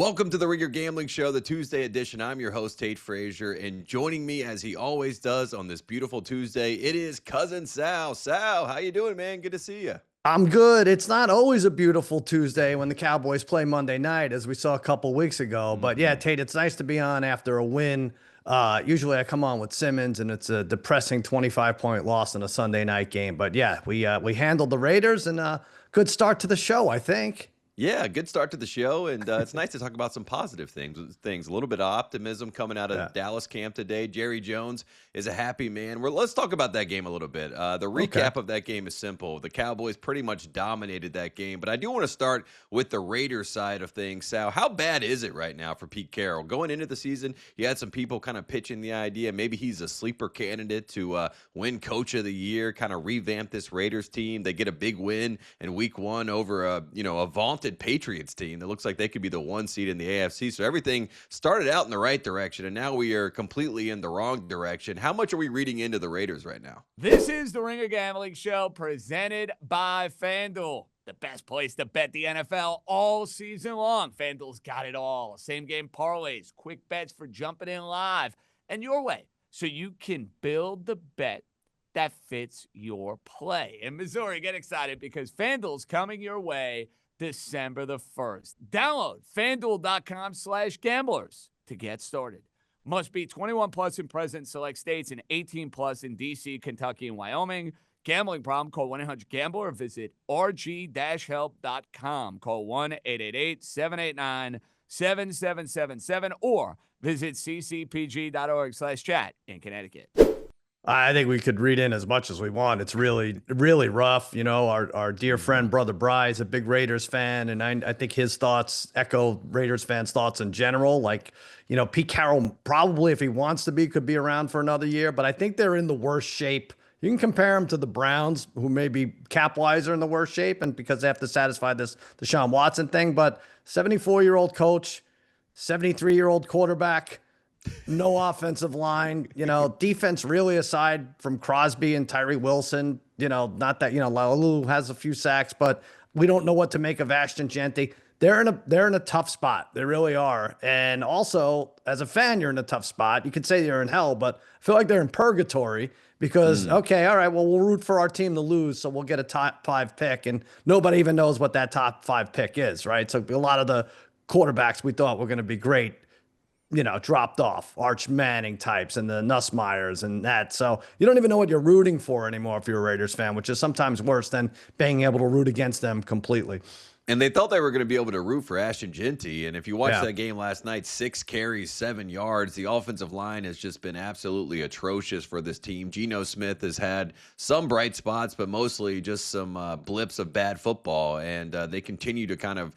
Welcome to the Ringer Gambling Show, the Tuesday edition. I'm your host, Tate Frazier, and joining me, as he always does on this beautiful Tuesday, it is Cousin Sal. Sal, how you doing, man? Good to see you. I'm good. It's not always a beautiful Tuesday when the Cowboys play Monday night, as we saw a couple weeks ago. But yeah, Tate, it's nice to be on after a win. Usually I come on with Simmons, and it's a depressing 25-point loss in a Sunday night game. But yeah, we handled the Raiders, and good start to the show, I think. Yeah, good start to the show, and it's nice to talk about some positive things. A little bit of optimism coming out of Dallas camp today. Jerry Jones is a happy man. Let's talk about that game a little bit. The recap of that game is simple. The Cowboys pretty much dominated that game, but I do want to start with the Raiders side of things. Sal, how bad is it right now for Pete Carroll? Going into the season, you had some people kind of pitching the idea maybe he's a sleeper candidate to win Coach of the Year, kind of revamp this Raiders team. They get a big win in Week 1 over a vaunted Patriots team that looks like they could be the 1 seed in the AFC. So everything started out in the right direction, and now we are completely in the wrong direction. How much are we reading into the Raiders right now? This is the Ringer Gambling Show presented by FanDuel, the best place to bet the NFL all season long. FanDuel's got it all. Same game parlays, quick bets for jumping in live, and your way, so you can build the bet that fits your play. In Missouri, get excited because FanDuel's coming your way December the 1st. Download FanDuel.com/gamblers to get started. Must be 21 plus in present select states and 18 plus in D.C., Kentucky, and Wyoming. Gambling problem? Call 1-800-GAMBLER or visit rg-help.com. Call 1-888-789-7777 or visit ccpg.org/chat in Connecticut. I think we could read in as much as we want. It's really, really rough. You know, our dear friend, Brother Bry, is a big Raiders fan, and I think his thoughts echo Raiders fans' thoughts in general. Like, you know, Pete Carroll probably, if he wants to be, could be around for another year, but I think they're in the worst shape. You can compare them to the Browns, who may be cap-wise are in the worst shape, and because they have to satisfy this Deshaun Watson thing, but 74-year-old coach, 73-year-old quarterback, no offensive line, defense really aside from Crosby and Tyree Wilson, not that, Laulu has a few sacks, but we don't know what to make of Ashton Genty. They're in a tough spot. They really are. And also, as a fan, you're in a tough spot. You could say you're in hell, but I feel like they're in purgatory because, okay, all right, well, we'll root for our team to lose, so we'll get a top 5 pick, and nobody even knows what that top 5 pick is, right? So a lot of the quarterbacks we thought were going to be great, dropped off, Arch Manning types and the Nussmeyers and that. So you don't even know what you're rooting for anymore if you're a Raiders fan, which is sometimes worse than being able to root against them completely. And they thought they were going to be able to root for Ashton Genty. And if you watched that game last night, 6 carries, 7 yards. The offensive line has just been absolutely atrocious for this team. Geno Smith has had some bright spots, but mostly just some blips of bad football. And they continue to kind of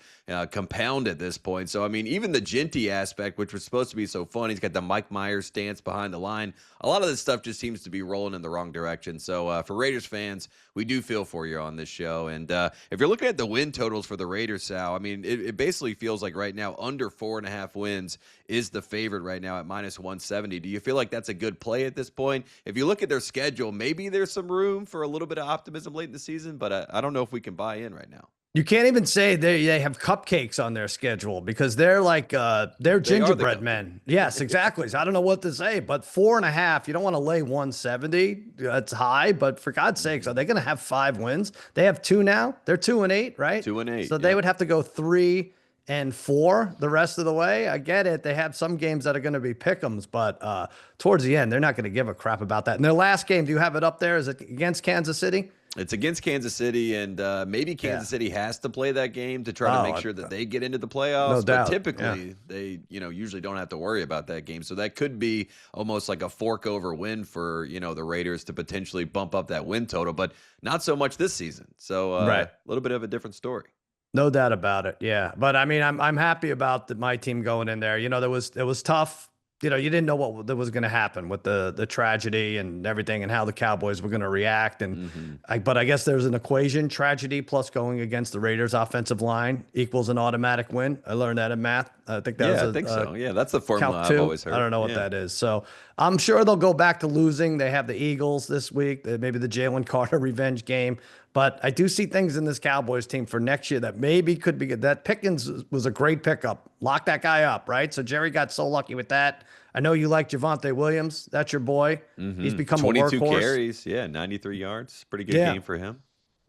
compound at this point. So, I mean, even the Genty aspect, which was supposed to be so fun, he's got the Mike Myers stance behind the line. A lot of this stuff just seems to be rolling in the wrong direction. So for Raiders fans, we do feel for you on this show. And if you're looking at the win totals for the Raiders, Sal, I mean, it basically feels like right now under 4.5 wins is the favorite right now at -170. Do you feel like that's a good play at this point? If you look at their schedule, maybe there's some room for a little bit of optimism late in the season, but I don't know if we can buy in right now. You can't even say they have cupcakes on their schedule because they're like they're gingerbread men. Yes, exactly. So I don't know what to say, but 4.5. You don't want to lay 170. That's high, but for God's sakes, are they going to have 5 wins? They have 2 now. They're 2-8, right? 2-8. So they would have to go 3-4 the rest of the way. I get it. They have some games that are going to be pick'ems, but towards the end, they're not going to give a crap about that. And their last game, do you have it up there? Is it against Kansas City? It's against Kansas City, and maybe Kansas City has to play that game to try to make sure that they get into the playoffs. No doubt. But typically, they usually don't have to worry about that game. So that could be almost like a fork-over win for, the Raiders to potentially bump up that win total, but not so much this season. So a little bit of a different story. No doubt about it. Yeah. But I mean, I'm happy about my team going in there. It was tough. You didn't know what was going to happen with the tragedy and everything and how the Cowboys were going to react. And but I guess there's an equation: tragedy plus going against the Raiders offensive line equals an automatic win. I learned that in math. I think that I think so. Yeah, that's the formula I've always heard. I don't know what that is. So I'm sure they'll go back to losing. They have the Eagles this week, maybe the Jalen Carter revenge game. But I do see things in this Cowboys team for next year that maybe could be good. That Pickens was a great pickup. Lock that guy up, right? So Jerry got so lucky with that. I know you like Javonte Williams. That's your boy. He's become a workhorse. 22 carries, 93 yards. Pretty good game for him.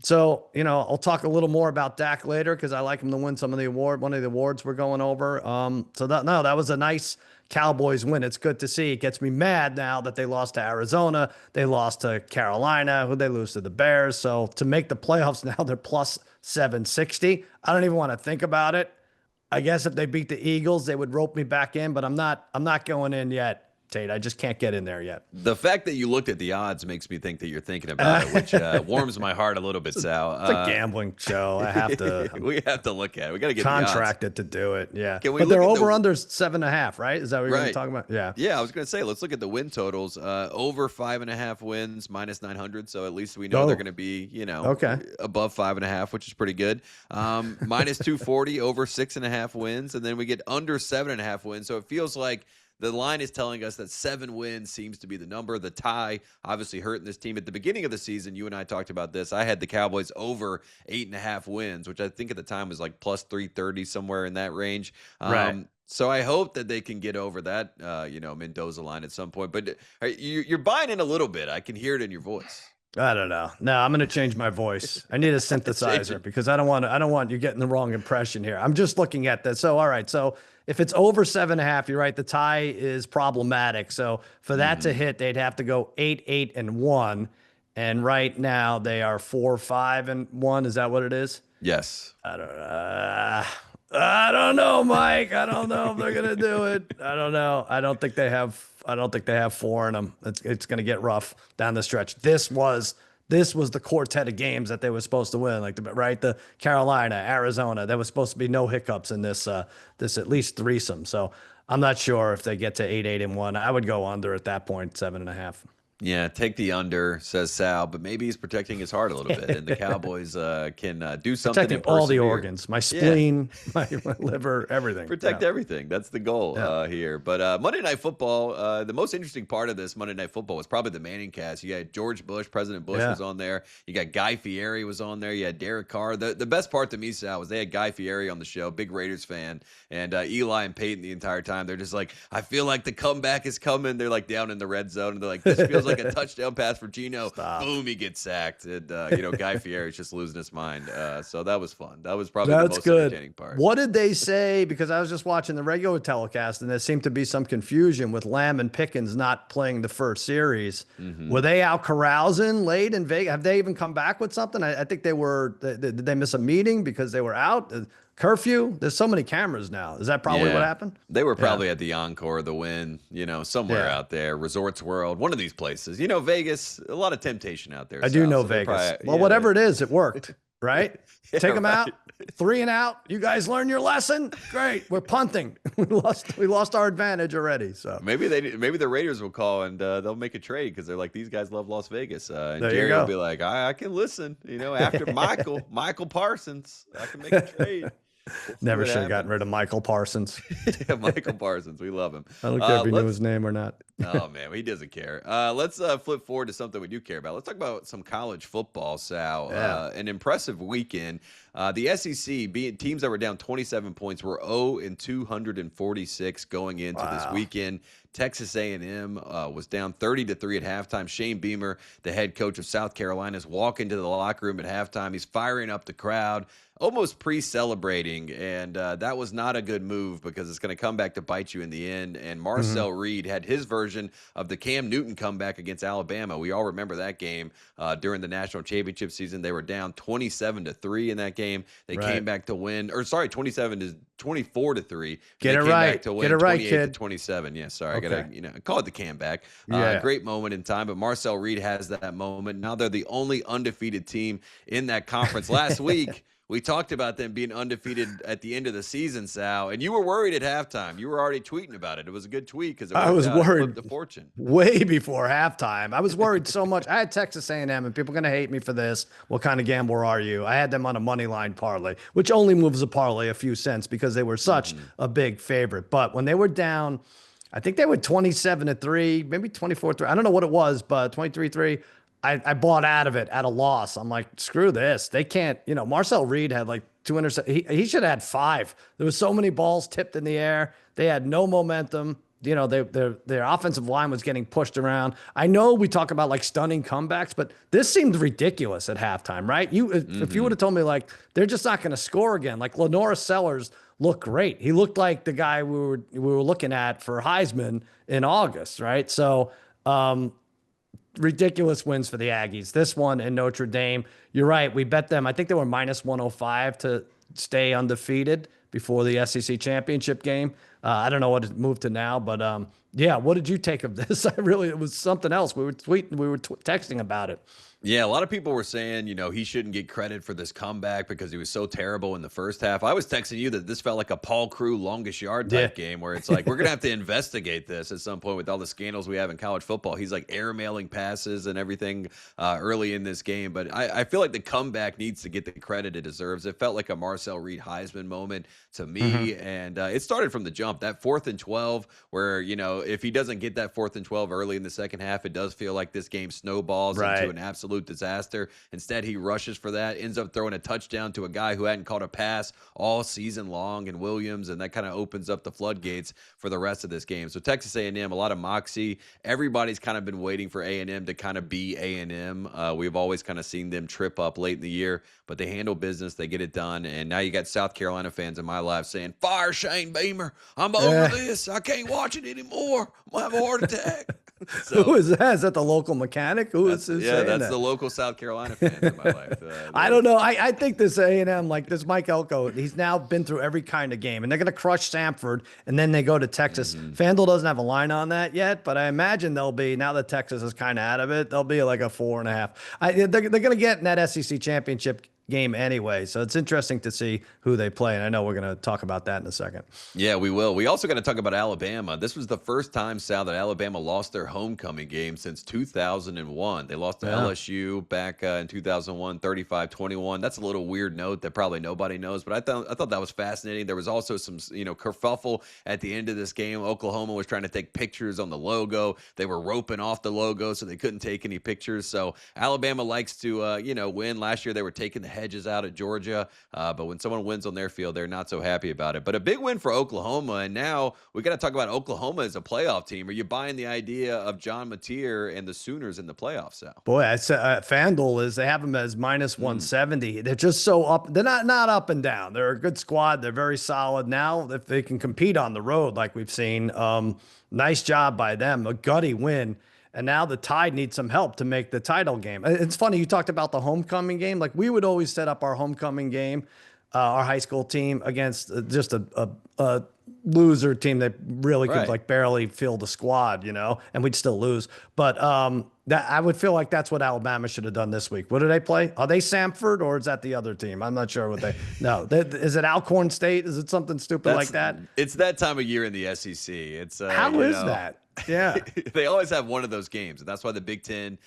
So, I'll talk a little more about Dak later because I like him to win one of the awards we're going over. That was a nice Cowboys win. It's good to see. It gets me mad now that they lost to Arizona. They lost to Carolina. Who they lose to? The Bears. So to make the playoffs now, they're plus 760. I don't even want to think about it. I guess if they beat the Eagles, they would rope me back in, but I'm not going in yet. Tate, I just can't get in there yet. The fact that you looked at the odds makes me think that you're thinking about it, which warms my heart a little bit, Sal. It's a gambling show. I have to. We have to look at it. We got to get contracted to do it. Yeah, but they're over under 7.5, right? Is that what you're right. talking about? Yeah. Yeah, I was going to say, let's look at the win totals. Over 5.5 wins, minus 900. So at least we know they're going to be, above 5.5, which is pretty good. Minus 240 over 6.5 wins, and then we get under 7.5 wins. So it feels like the line is telling us that 7 wins seems to be the number. The tie obviously hurting this team. At the beginning of the season, you and I talked about this. I had the Cowboys over 8.5 wins, which I think at the time was like plus 330, somewhere in that range. Right. So I hope that they can get over that, Mendoza line at some point. But you're buying in a little bit. I can hear it in your voice. I don't know. No, I'm going to change my voice. I need a synthesizer because I don't want you getting the wrong impression here. I'm just looking at this. So, all right. So if it's over 7.5, you're right. The tie is problematic. So for that to hit, they'd have to go 8-8-1. And right now they are 4-5-1. Is that what it is? Yes. I don't know, Mike. I don't know if they're going to do it. I don't know. I don't think they have 4 in them. It's going to get rough down the stretch. This was the quartet of games that they were supposed to win, the Carolina, Arizona. There was supposed to be no hiccups in this at least threesome. So I'm not sure if they get to 8-8-1. I would go under at that point, 7.5. Yeah, take the under, says Sal, but maybe he's protecting his heart a little bit, and the Cowboys can do something. Protecting all the organs, my spleen, my liver, everything. Protect everything. That's the goal here. But Monday Night Football, the most interesting part of this Monday Night Football was probably the Manning cast. You had George Bush, President Bush was on there. You got Guy Fieri was on there. You had Derek Carr. The best part to me, Sal, was they had Guy Fieri on the show, big Raiders fan, and Eli and Peyton the entire time. They're just like, I feel like the comeback is coming. They're like down in the red zone, and they're like, this feels like a touchdown pass for Geno. Stop. Boom, he gets sacked. And, Guy Fieri's just losing his mind. So that was fun. That was probably the most entertaining part. What did they say? Because I was just watching the regular telecast, and there seemed to be some confusion with Lamb and Pickens not playing the first series. Were they out carousing late in Vegas? Have they even come back with something? I think they were. Did they miss a meeting because they were out? Curfew? There's so many cameras now. Is that probably what happened? They were probably at the Encore, the Win, somewhere out there, Resorts World, one of these places. Vegas, a lot of temptation out there. I do know Vegas. Whatever it is, it worked, right? Take them out, 3 and out. You guys learn your lesson. Great. We're punting. We lost our advantage already. So maybe the Raiders will call and they'll make a trade because they're like, these guys love Las Vegas. And there Jerry will be like, I can listen. After Michael Parsons, I can make a trade. Never should have gotten rid of Michael Parsons. Yeah, Michael Parsons. We love him. I don't care if he knew his name or not. Oh, man, he doesn't care. Let's flip forward to something we do care about. Let's talk about some college football, Sal. An impressive weekend. The SEC, teams that were down 27 points, were 0-246 going into this weekend. Texas A&M was down 30-3 at halftime. Shane Beamer, the head coach of South Carolina, is walking to the locker room at halftime. He's firing up the crowd, almost pre-celebrating, and that was not a good move because it's going to come back to bite you in the end. And Marcel Reed had his version of the Cam Newton comeback against Alabama. We all remember that game during the national championship season. They were down 27-3 in that game. They came back to win, 24-3. Get it right. Get it right, kid. 27. Yeah, sorry. I call it the comeback. Great moment in time, but Marcel Reed has that moment. Now they're the only undefeated team in that conference. Last week, we talked about them being undefeated at the end of the season, Sal, and you were worried at halftime. You were already tweeting about it. It was a good tweet because I was worried the fortune way before halftime. I was worried so much. I had Texas A&M, and people are going to hate me for this. What kind of gambler are you? I had them on a money line parlay, which only moves a parlay a few cents because they were such a big favorite. But when they were down I think they were 27-3, maybe 24-3. I don't know what it was, but 23-3. I bought out of it at a loss. I'm like, screw this. They can't, Marcel Reed had like 200. He should have had 5. There was so many balls tipped in the air. They had no momentum. Their offensive line was getting pushed around. I know we talk about like stunning comebacks, but this seemed ridiculous at halftime, right? If you would have told me like they're just not going to score again, like Lenora Sellers looked great. He looked like the guy we were looking at for Heisman in August, right? So ridiculous wins for the Aggies. This one in Notre Dame, you're right. We bet them. I think they were minus 105 to stay undefeated before the SEC championship game. I don't know what it moved to now, but yeah, what did you take of this? It was something else. We were texting about it. Yeah, a lot of people were saying, he shouldn't get credit for this comeback because he was so terrible in the first half. I was texting you that this felt like a Paul Crewe longest yard type game where it's like, we're going to have to investigate this at some point with all the scandals we have in college football. He's like airmailing passes and everything early in this game. But I feel like the comeback needs to get the credit it deserves. It felt like a Marcel Reed Heisman moment to me. And it started from the jump. That 4th and 12 where, if he doesn't get that 4th and 12 early in the second half, it does feel like this game snowballs into an absolute disaster. Instead, he rushes for that, ends up throwing a touchdown to a guy who hadn't caught a pass all season long in Williams, and that kind of opens up the floodgates for the rest of this game. So Texas A&M, a lot of moxie. Everybody's kind of been waiting for A&M to kind of be A&M. We've always kind of seen them trip up late in the year, but they handle business. They get it done. And now you got South Carolina fans in my life saying, fire Shane Beamer. I'm over this. I can't watch it anymore. I'm going to have a heart attack. So, who is that? Is that the local mechanic? Who is this? Yeah, that's the local South Carolina fan in my life. I don't know. I think this A&M, like this Mike Elko, he's now been through every kind of game, and they're going to crush Samford, and then they go to Texas. FanDuel doesn't have a line on that yet, but I imagine they'll be, now that Texas is kind of out of it, they'll be like a 4.5. They're going to get in that SEC championship game anyway, so it's interesting to see who they play, and I know we're going to talk about that in a second. Yeah, we will. We also got to talk about Alabama. This was the first time, Sal, that Alabama lost their homecoming game since 2001. They lost to LSU back in 2001, 35-21. That's a little weird note that probably nobody knows, but I thought that was fascinating. There was also some, kerfuffle at the end of this game. Oklahoma was trying to take pictures on the logo. They were roping off the logo, so they couldn't take any pictures. So Alabama likes to, win. Last year, they were taking the hedges out at Georgia, but when someone wins on their field, they're not so happy about it. But a big win for Oklahoma, and now we got to talk about Oklahoma as a playoff team. Are you buying the idea of John Mateer and the Sooners in the playoffs, Sal? Boy, I said FanDuel they have them as minus 170. They're just so up. They're not up and down. They're a good squad. They're very solid. Now, if they can compete on the road like we've seen, nice job by them. A gutty win. And now the Tide needs some help to make the title game. It's funny, you talked about the homecoming game. Like, we would always set up our homecoming game, our high school team, against just a loser team that really could like barely field the squad, and we'd still lose. But that I would feel like that's what Alabama should have done this week. What do they play? Are they Samford or is that the other team? I'm not sure what they. No, is it Alcorn State? Is it something stupid like that? It's that time of year in the SEC. It's how is that? Yeah. They always have one of those games. And that's why the Big Ten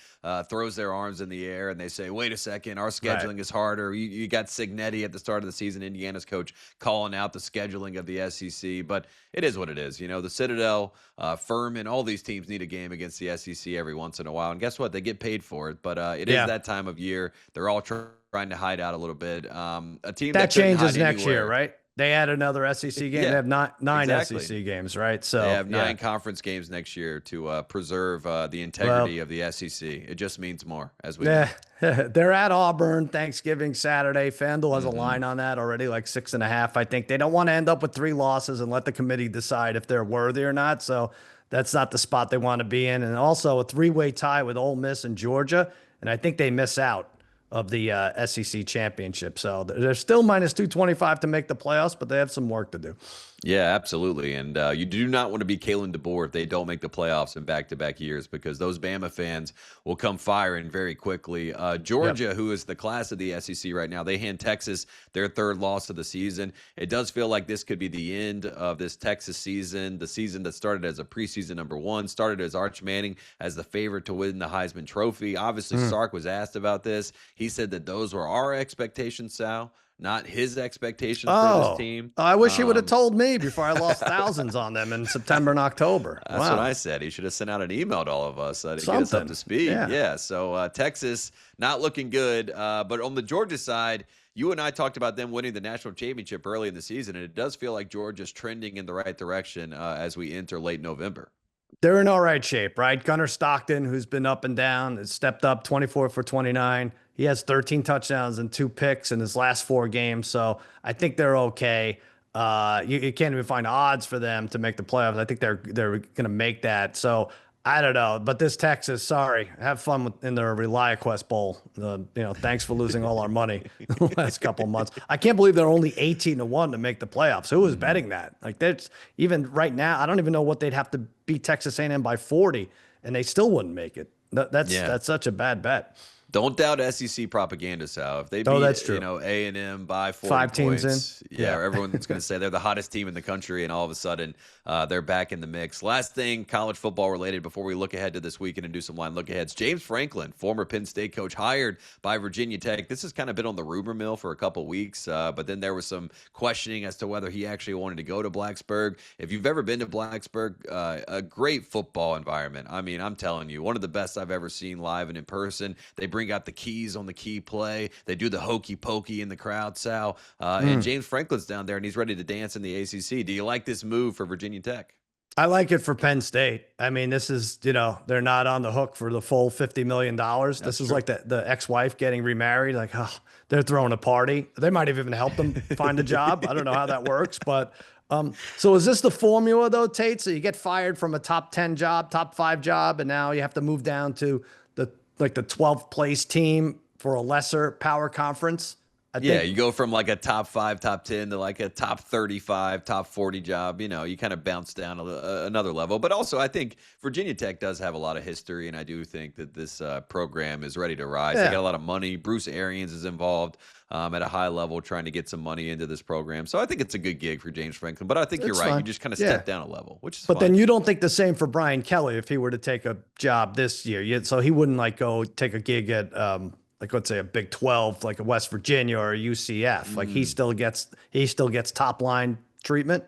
throws their arms in the air and they say, wait a second, our scheduling is harder. You got Signetti at the start of the season, Indiana's coach, calling out the scheduling of the SEC. But it is what it is. The Citadel, Furman, all these teams need a game against the SEC every once in a while. And guess what? They get paid for it. But it is that time of year. They're all trying to hide out a little bit. A team that changes next year, right? They add another SEC game. Yeah, they have nine SEC games, right? So they have 9 conference games next year to preserve the integrity of the SEC. It just means more, as we know. They're at Auburn Thanksgiving Saturday. FanDuel has a line on that already, like 6.5. I think they don't want to end up with 3 losses and let the committee decide if they're worthy or not. So that's not the spot they want to be in. And also a 3-way tie with Ole Miss and Georgia. And I think they miss out of the SEC championship. So they're still minus 225 to make the playoffs, but they have some work to do. Yeah, absolutely. And you do not want to be Kalen DeBoer if they don't make the playoffs in back-to-back years, because those Bama fans will come firing very quickly. Georgia, who is the class of the SEC right now, they hand Texas their 3rd loss of the season. It does feel like this could be the end of this Texas season, the season that started as a preseason number 1, started as Arch Manning as the favorite to win the Heisman Trophy. Obviously, Sark was asked about this. He said that those were our expectations, Sal, not his expectations for this team. I wish he would have told me before I lost thousands on them in September and October. That's what I said. He should have sent out an email to all of us to get us up to speed. Yeah. So Texas not looking good. But on the Georgia side, you and I talked about them winning the national championship early in the season, and it does feel like Georgia's trending in the right direction as we enter late November. They're in all right shape, right? Gunnar Stockton, who's been up and down, has stepped up 24 for 29. He has 13 touchdowns and 2 picks in his last 4 games. So I think they're okay. You can't even find odds for them to make the playoffs. I think they're going to make that. So I don't know, but this Texas, sorry, have fun in the ReliaQuest Bowl. Thanks for losing all our money the last couple of months. I can't believe they're only 18-1 to make the playoffs. Who was betting that? Like, that's even right now. I don't even know what they'd have to beat Texas A&M by 40, and they still wouldn't make it. That's such a bad bet. Don't doubt SEC propaganda, Sal. If they beat, A&M by 40 5 teams points, in. Everyone's going to say they're the hottest team in the country, and all of a sudden they're back in the mix. Last thing, college football related, before we look ahead to this weekend and do some line look-aheads. James Franklin, former Penn State coach, hired by Virginia Tech. This has kind of been on the rumor mill for a couple weeks, but then there was some questioning as to whether he actually wanted to go to Blacksburg. If you've ever been to Blacksburg, a great football environment. I mean, I'm telling you, one of the best I've ever seen live and in person. They bring out the keys on the key play. They do the hokey pokey in the crowd, Sal. And James Franklin's down there, and he's ready to dance in the ACC. Do you like this move for Virginia Tech? I like it for Penn State. I mean, this is, they're not on the hook for the full $50 million. This is like the ex-wife getting remarried. Like, they're throwing a party. They might have even helped them find a job. I don't know how that works, but so is this the formula though, Tate? So you get fired from a top 10 job, top 5 job, and now you have to move down to the 12th place team for a lesser power conference. You go from like a top 5, top 10 to like a top 35, top 40 job. You kind of bounce down another level. But also, I think Virginia Tech does have a lot of history, and I do think that this program is ready to rise. They got a lot of money. Bruce Arians is involved at a high level trying to get some money into this program. So I think it's a good gig for James Franklin. But I think you're right. You just kind of step down a level, which is fine. Then you don't think the same for Brian Kelly if he were to take a job this year. So he wouldn't go take a gig at let's say a Big 12, like a West Virginia or a UCF. Like he still gets top line treatment.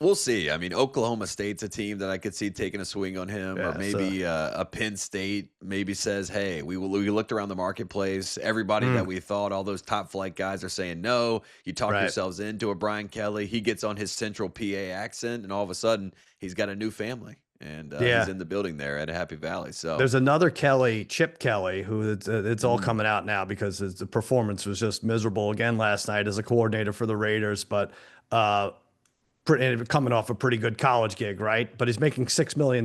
We'll see. I mean, Oklahoma State's a team that I could see taking a swing on him, or maybe a Penn State maybe says, hey, we looked around the marketplace. Everybody that we thought, all those top flight guys are saying no. You talk yourselves into a Brian Kelly. He gets on his central PA accent, and all of a sudden he's got a new family. And he's in the building there at Happy Valley. So there's another Kelly, Chip Kelly, who it's all coming out now because the performance was just miserable again last night as a coordinator for the Raiders. But coming off a pretty good college gig, right? But he's making $6 million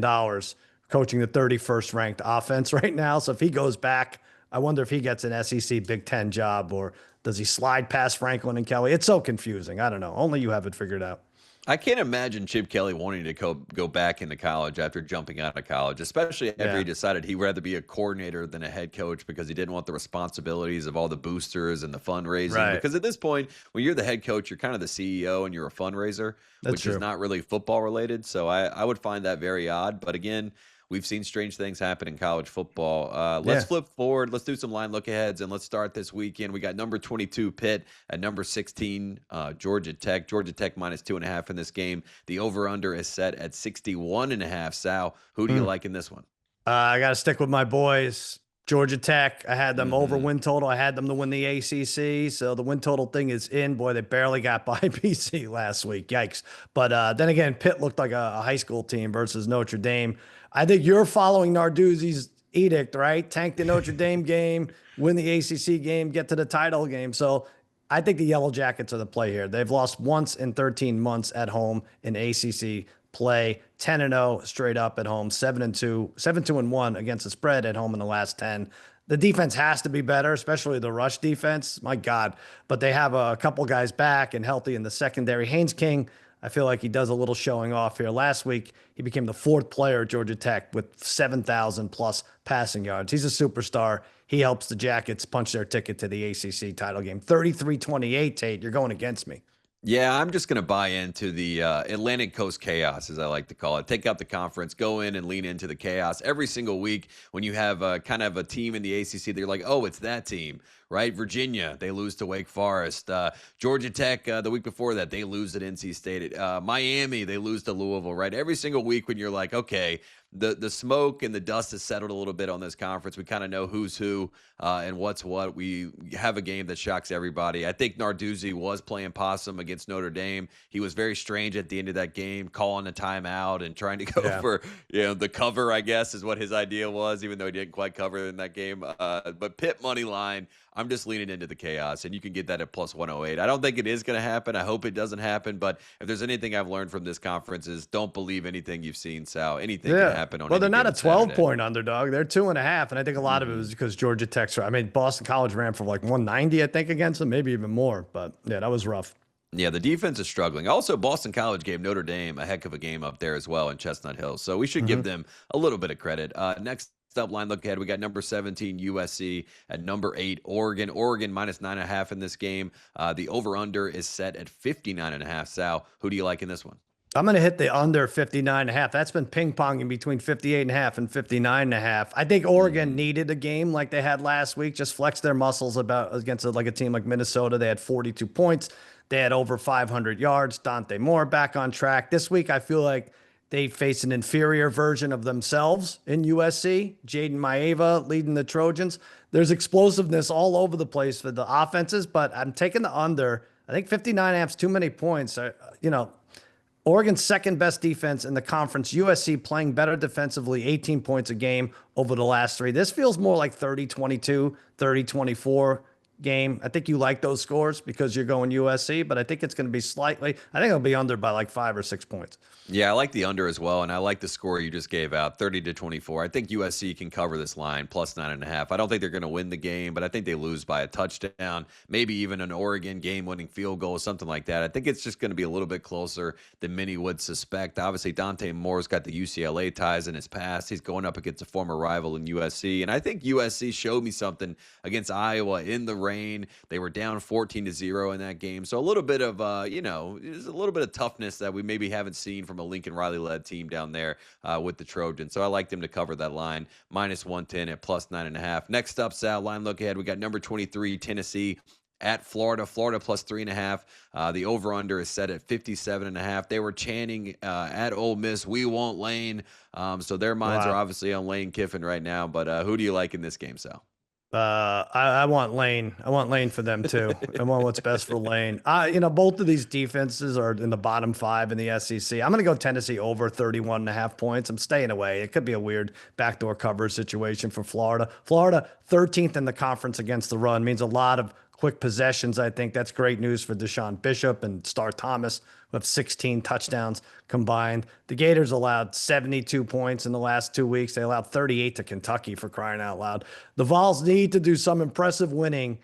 coaching the 31st ranked offense right now. So if he goes back, I wonder if he gets an SEC Big 10 job, or does he slide past Franklin and Kelly? It's so confusing. I don't know. Only you have it figured out. I can't imagine Chip Kelly wanting to go back into college after jumping out of college, especially after he decided he'd rather be a coordinator than a head coach because he didn't want the responsibilities of all the boosters and the fundraising. Right. Because at this point, when you're the head coach, you're kind of the CEO and you're a fundraiser, which is not really football related. So I would find that very odd. But again, we've seen strange things happen in college football. Let's flip forward. Let's do some line look-aheads, and let's start this weekend. We got number 22 Pitt at number 16 Georgia Tech. Georgia Tech minus 2.5 in this game. The over-under is set at 61.5. Sal, who do you like in this one? I got to stick with my boys. Georgia Tech, I had them over win total. I had them to win the ACC, so the win total thing is in. Boy, they barely got by BC last week. Yikes. But then again, Pitt looked like a high school team versus Notre Dame. I think you're following Narduzzi's edict, right? Tank the Notre Dame game, win the ACC game, get to the title game. So I think the Yellow Jackets are the play here. They've lost once in 13 months at home in ACC play, 10-0 straight up at home, 7-2-1 against the spread at home in the last 10. The defense has to be better, especially the rush defense. My God. But they have a couple guys back and healthy in the secondary. Haynes King, I feel like he does a little showing off here. Last week, he became the 4th player at Georgia Tech with 7,000 plus passing yards. He's a superstar. He helps the Jackets punch their ticket to the ACC title game. 33-28, Tate. You're going against me. Yeah, I'm just going to buy into the Atlantic Coast chaos, as I like to call it. Take out the conference, go in and lean into the chaos. Every single week when you have kind of a team in the ACC, they're like, oh, it's that team. right? Virginia, they lose to Wake Forest. Georgia Tech, the week before that, they lose at NC State. Miami, they lose to Louisville, right? Every single week when you're like, okay, the smoke and the dust has settled a little bit on this conference. We kind of know who's who and what's what. We have a game that shocks everybody. I think Narduzzi was playing possum against Notre Dame. He was very strange at the end of that game, calling a timeout and trying to go for the cover, I guess, is what his idea was, even though he didn't quite cover in that game. But Pitt money line, I'm just leaning into the chaos, and you can get that at plus 108. I don't think it is going to happen. I hope it doesn't happen. But if there's anything I've learned from this conference is don't believe anything you've seen, Sal. Anything can happen on. Well, they're not a 12-point Saturday. Underdog. They're 2.5, and I think a lot of it was because Georgia Tech. I mean, Boston College ran for like 190, I think, against them, maybe even more. But yeah, that was rough. Yeah, the defense is struggling. Also, Boston College gave Notre Dame a heck of a game up there as well in Chestnut Hill. So we should give them a little bit of credit. Next up line look ahead, we got number 17 USC at number 8 Oregon. Oregon minus 9.5 in this game. The over-under is set at 59.5. Sal, who do you like in this one? I'm going to hit the under 59.5. That's been ping-ponging between 58.5 and 59.5. I think Oregon needed a game like they had last week, just flex their muscles against like a team like Minnesota. They had 42 points. They had over 500 yards. Dante Moore back on track. This week, I feel like they face an inferior version of themselves in USC. Jaden Maeva leading the Trojans. There's explosiveness all over the place for the offenses, but I'm taking the under. I think 59.5 is too many points. Oregon's second best defense in the conference. USC playing better defensively, 18 points a game over the last 3. This feels more like 30-22, 30-24 game. I think you like those scores because you're going USC, but I think it's going to be I think it'll be under by like 5 or 6 points. Yeah, I like the under as well, and I like the score you just gave out, 30-24. I think USC can cover this line, plus 9.5. I don't think they're going to win the game, but I think they lose by a touchdown, maybe even an Oregon game-winning field goal, something like that. I think it's just going to be a little bit closer than many would suspect. Obviously, Dante Moore's got the UCLA ties in his past. He's going up against a former rival in USC, and I think USC showed me something against Iowa in the rain. They were down 14-0 in that game, so a little bit of, there's a little bit of toughness that we maybe haven't seen from a Lincoln Riley-led team down there with the Trojans. So I like them to cover that line, minus 110 at plus 9.5. Next up, Sal, line look ahead. We got number 23, Tennessee at Florida. Florida plus 3.5. The over-under is set at 57.5. They were chanting at Ole Miss, "We want Lane." So their minds are obviously on Lane Kiffin right now. But who do you like in this game, Sal? I want Lane. I want Lane for them too. I want what's best for Lane. Both of these defenses are in the bottom 5 in the SEC. I'm going to go Tennessee over 31.5 points. I'm staying away. It could be a weird backdoor cover situation for Florida. Florida 13th in the conference against the run, means a lot of quick possessions. I think that's great news for Deshaun Bishop and Star Thomas, who have 16 touchdowns combined. The Gators allowed 72 points in the last 2 weeks. They allowed 38 to Kentucky, for crying out loud. The Vols need to do some impressive winning,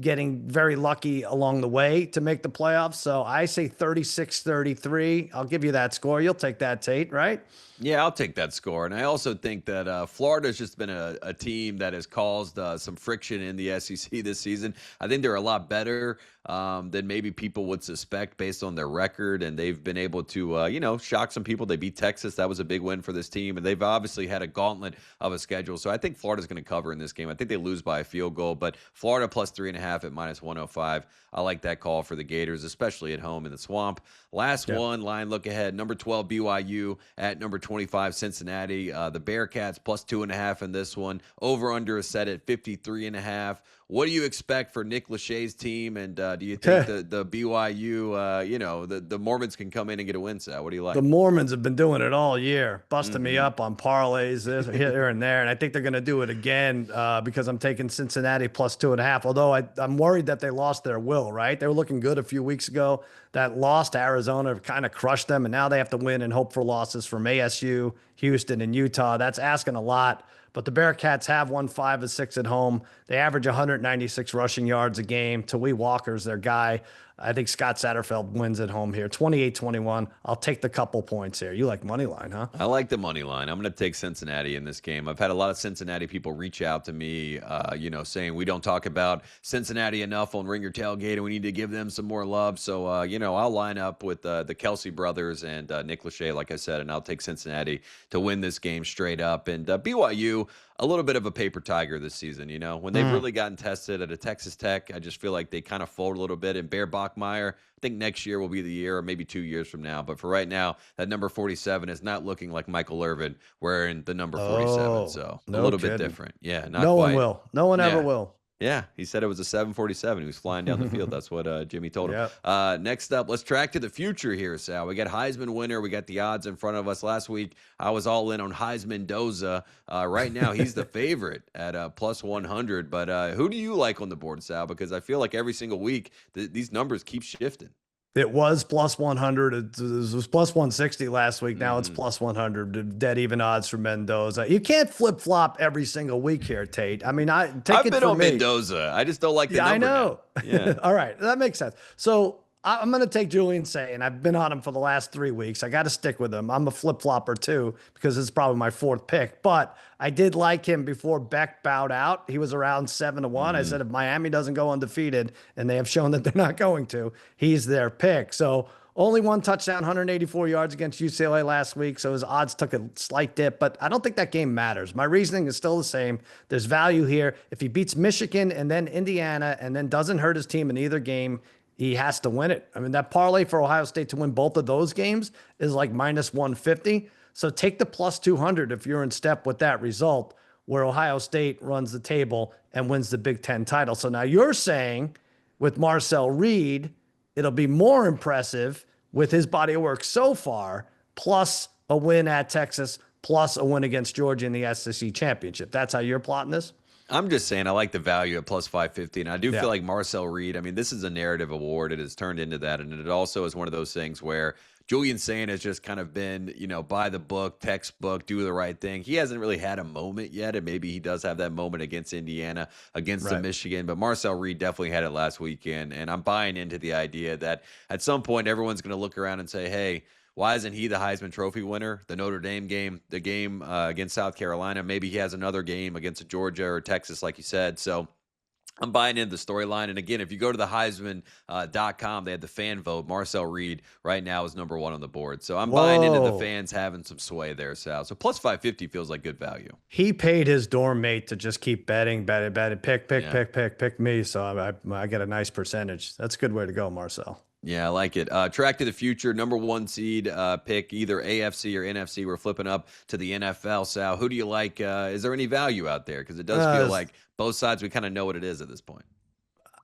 getting very lucky along the way to make the playoffs. So I say 36-33. I'll give you that score. You'll take that, Tate, right? Yeah, I'll take that score. And I also think that Florida's just been a team that has caused some friction in the SEC this season. I think they're a lot better than maybe people would suspect based on their record. And they've been able to, shock some people. They beat Texas. That was a big win for this team. And they've obviously had a gauntlet of a schedule. So I think Florida's going to cover in this game. I think they lose by a field goal. But Florida plus 3.5 at minus 105. I like that call for the Gators, especially at home in the Swamp. Last one, line look ahead. Number 12, BYU at number 25, Cincinnati. The Bearcats plus 2.5 in this one. Over-under is set at 53.5. What do you expect for Nick Lachey's team? And do you think the BYU, the Mormons can come in and get a win, Sal? What do you like? The Mormons have been doing it all year, busting me up on parlays here and there. And I think they're going to do it again because I'm taking Cincinnati plus 2.5. Although I'm worried that they lost their will, right? They were looking good a few weeks ago. That loss to Arizona kind of crushed them. And now they have to win and hope for losses from ASU, Houston, and Utah. That's asking a lot. But the Bearcats have won 5 of 6 at home. They average 196 rushing yards a game. Tawee Walker's their guy. I think Scott Satterfield wins at home here, 28-21. I'll take the couple points here. You like money line, huh? I like the money line. I'm going to take Cincinnati in this game. I've had a lot of Cincinnati people reach out to me, saying we don't talk about Cincinnati enough on Ringer Tailgate, and we need to give them some more love. So, I'll line up with the Kelsey brothers and Nick Lachey, like I said, and I'll take Cincinnati to win this game straight up. And BYU, a little bit of a paper tiger this season, when they've really gotten tested at a Texas Tech. I just feel like they kind of fold a little bit. And Bear Bachmeier, I think next year will be the year, or maybe 2 years from now. But for right now, that number 47 is not looking like Michael Irvin wearing the number 47. So a little bit different. Yeah, not no quite. one will. No one ever will. Yeah, he said it was a 747. He was flying down the field. That's what Jimmy told him. Yep. Next up, let's track to the future here, Sal. We got Heisman winner. We got the odds in front of us. Last week, I was all in on Heisman Doza. Right now, he's the favorite at plus 100. But who do you like on the board, Sal? Because I feel like every single week, these numbers keep shifting. It was plus 100. It was plus 160 last week. Now it's plus 100. Dead even odds for Mendoza. You can't flip flop every single week here, Tate. I mean, I've been on Mendoza. I just don't like the number. I know. Yeah. All right, that makes sense. So I'm going to take Julian Sayin. I've been on him for the last 3 weeks. I got to stick with him. I'm a flip flopper too because it's probably my fourth pick. But I did like him before Beck bowed out. He was around 7-1. I said if Miami doesn't go undefeated, and they have shown that they're not going to, he's their pick. So only one touchdown, 184 yards against UCLA last week. So his odds took a slight dip, but I don't think that game matters. My reasoning is still the same. There's value here. If he beats Michigan and then Indiana and then doesn't hurt his team in either game, he has to win it. I mean, that parlay for Ohio State to win both of those games is like minus 150. So take the plus 200 if you're in step with that result, where Ohio State runs the table and wins the Big Ten title. So now you're saying with Marcel Reed, it'll be more impressive with his body of work so far, plus a win at Texas, plus a win against Georgia in the SEC championship. That's how you're plotting this? I'm just saying I like the value at plus 550, and I do feel like Marcel Reed, I mean, this is a narrative award. It has turned into that, and it also is one of those things where Julian Sayin has just kind of been, by the book, textbook, do the right thing. He hasn't really had a moment yet, and maybe he does have that moment against Indiana, against the Michigan, but Marcel Reed definitely had it last weekend, and I'm buying into the idea that at some point everyone's going to look around and say, hey, why isn't he the Heisman Trophy winner? The Notre Dame game, the game against South Carolina, maybe he has another game against Georgia or Texas, like you said. So I'm buying into the storyline. And again, if you go to the Heisman.com, they had the fan vote. Marcel Reed right now is number one on the board. So I'm buying into the fans having some sway there, Sal. So plus 550 feels like good value. He paid his dorm mate to just keep betting, pick me. So I get a nice percentage. That's a good way to go, Marcel. Yeah, I like it. Track to the future, number one seed pick, either AFC or NFC. We're flipping up to the NFL. Sal, who do you like? Is there any value out there? Because it does feel like both sides, we kind of know what it is at this point.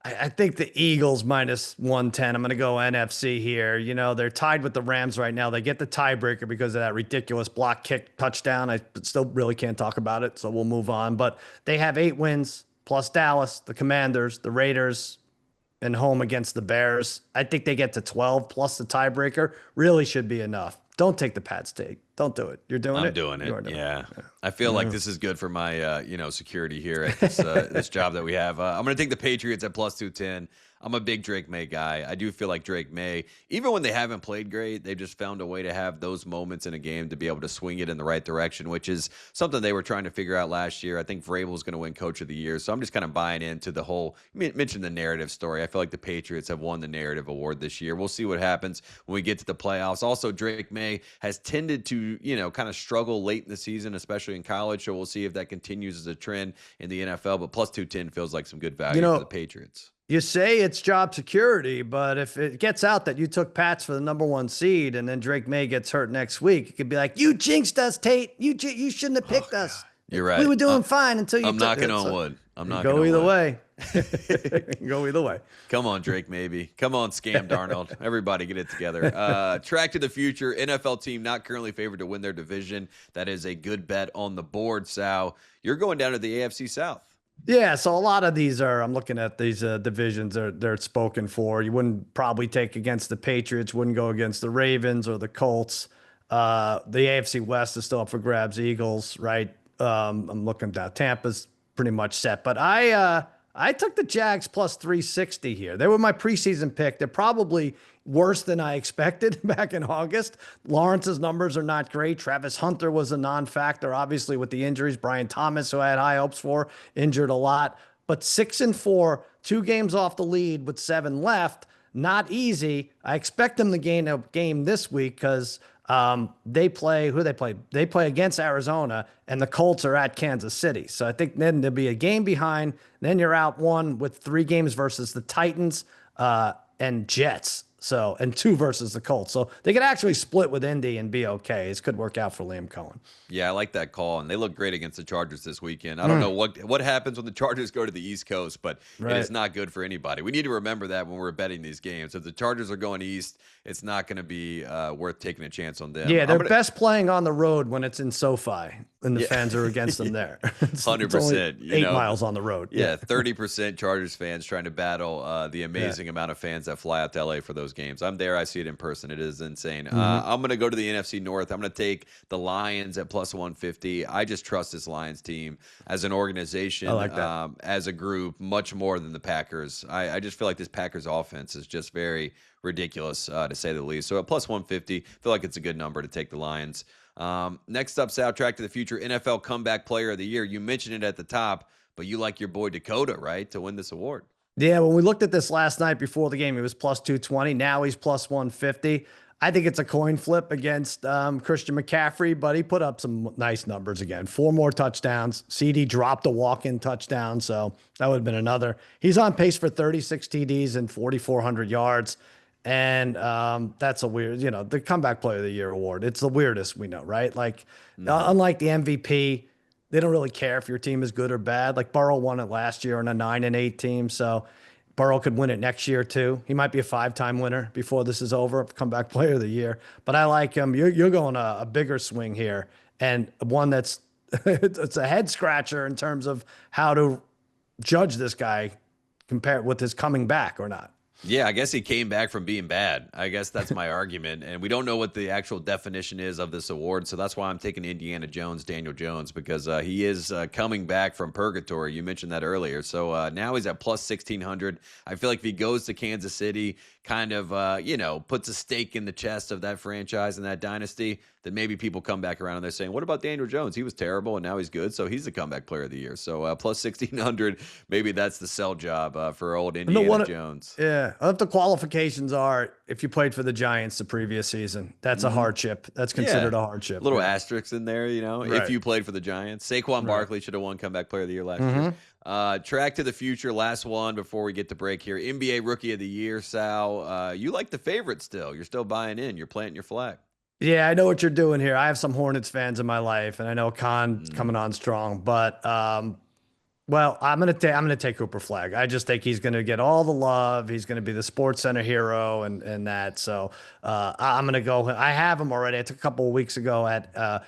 I think the Eagles minus 110. I'm going to go NFC here. They're tied with the Rams right now. They get the tiebreaker because of that ridiculous block kick touchdown. I still really can't talk about it, so we'll move on. But they have 8 wins, plus Dallas, the Commanders, the Raiders, and home against the Bears. I think they get to 12 plus the tiebreaker. Really should be enough. Don't take the Pats take. Don't do it. You're doing it. I'm doing it. Yeah. I feel like this is good for my security here at this this job that we have. I'm going to take the Patriots at plus 210. I'm a big Drake May guy. I do feel like Drake May, even when they haven't played great, they've just found a way to have those moments in a game to be able to swing it in the right direction, which is something they were trying to figure out last year. I think Vrabel's going to win Coach of the Year. So I'm just kind of buying into the whole, mentioned the narrative story. I feel like the Patriots have won the narrative award this year. We'll see what happens when we get to the playoffs. Also, Drake May has tended to, kind of struggle late in the season, especially in college. So we'll see if that continues as a trend in the NFL. But plus 210 feels like some good value for the Patriots. You say it's job security, but if it gets out that you took Pats for the number 1 seed and then Drake May gets hurt next week, it could be like, you jinxed us, Tate. You shouldn't have picked us. You're right. We were doing fine until you I'm knocking on wood. I'm not go either way. Go either way. Come on, Drake, maybe. Come on, Scam Darnold. Everybody get it together. Track to the future. NFL team not currently favored to win their division. That is a good bet on the board, Sal. You're going down to the AFC South. Yeah, so a lot of these I'm looking at these divisions, they're spoken for. You wouldn't probably take against the Patriots, wouldn't go against the Ravens or the Colts. The AFC West is still up for grabs, Eagles, right? I'm looking down. Tampa's pretty much set, but I I took the Jags plus 360 here. They were my preseason pick. They're probably worse than I expected back in August. Lawrence's numbers are not great. Travis Hunter was a non-factor, obviously, with the injuries. Brian Thomas, who I had high hopes for, injured a lot. But 6-4, 2 games off the lead with 7 left. Not easy. I expect them to gain a game this week because they play They play against Arizona, and the Colts are at Kansas City. So I think then there'll be a game behind. Then you're out 1 with 3 games versus the Titans and Jets. So, and 2 versus the Colts. So they could actually split with Indy and be okay. This could work out for Liam Cohen. Yeah, I like that call, and they look great against the Chargers this weekend. I don't know what happens when the Chargers go to the East Coast, but it is not good for anybody. We need to remember that when we're betting these games. If the Chargers are going east, it's not going to be worth taking a chance on them. Yeah, they're best playing on the road when it's in SoFi, and the fans are against them there. 100%. 8 miles on the road. Yeah, 30% Chargers fans trying to battle the amazing amount of fans that fly out to LA for those games. I'm there. I see it in person. It is insane. I'm going to go to the NFC North. I'm going to take the Lions at plus 150. I just trust this Lions team as an organization, as a group, much more than the Packers. I just feel like this Packers offense is just very ridiculous, to say the least. So at plus 150, I feel like it's a good number to take the Lions. Next up, Soundtrack to the Future, NFL Comeback Player of the Year. You mentioned it at the top, but you like your boy Dakota, right, to win this award? Yeah, when we looked at this last night before the game, he was plus 220. Now he's plus 150. I think it's a coin flip against Christian McCaffrey, but he put up some nice numbers again. 4 more touchdowns. CD dropped a walk-in touchdown, so that would have been another. He's on pace for 36 TDs and 4,400 yards. And that's a weird, the Comeback Player of the Year award. It's the weirdest we know, right? Like, unlike the MVP, they don't really care if your team is good or bad. Like Burrow won it last year on a 9-8 team, so Burrow could win it next year too. He might be a 5-time winner before this is over, Comeback Player of the Year. But I like him. You're going a bigger swing here, and one that's it's a head scratcher in terms of how to judge this guy compared with his coming back or not. Yeah, I guess he came back from being bad. I guess that's my argument. And we don't know what the actual definition is of this award. So that's why I'm taking Indiana Jones, Daniel Jones, because he is coming back from purgatory. You mentioned that earlier. So now he's at plus 1,600. I feel like if he goes to Kansas City, kind of, puts a stake in the chest of that franchise and that dynasty, then maybe people come back around and they're saying, what about Daniel Jones? He was terrible and now he's good. So he's the Comeback Player of the Year. So plus 1,600, maybe that's the sell job for old Indiana Jones. Yeah. What the qualifications are, if you played for the Giants the previous season, that's a hardship. That's considered a hardship. Little asterisks in there, if you played for the Giants. Saquon Barkley should have won Comeback Player of the Year last year. Track to the Future, last one before we get to break here. NBA Rookie of the Year, Sal. You like the favorite still. You're still buying in. You're planting your flag. Yeah, I know what you're doing here. I have some Hornets fans in my life, and I know Khan's coming on strong. But well, I'm gonna take Cooper Flag. I just think he's gonna get all the love. He's gonna be the Sports Center hero and that. So I'm gonna go. I have him already. I took a couple of weeks ago at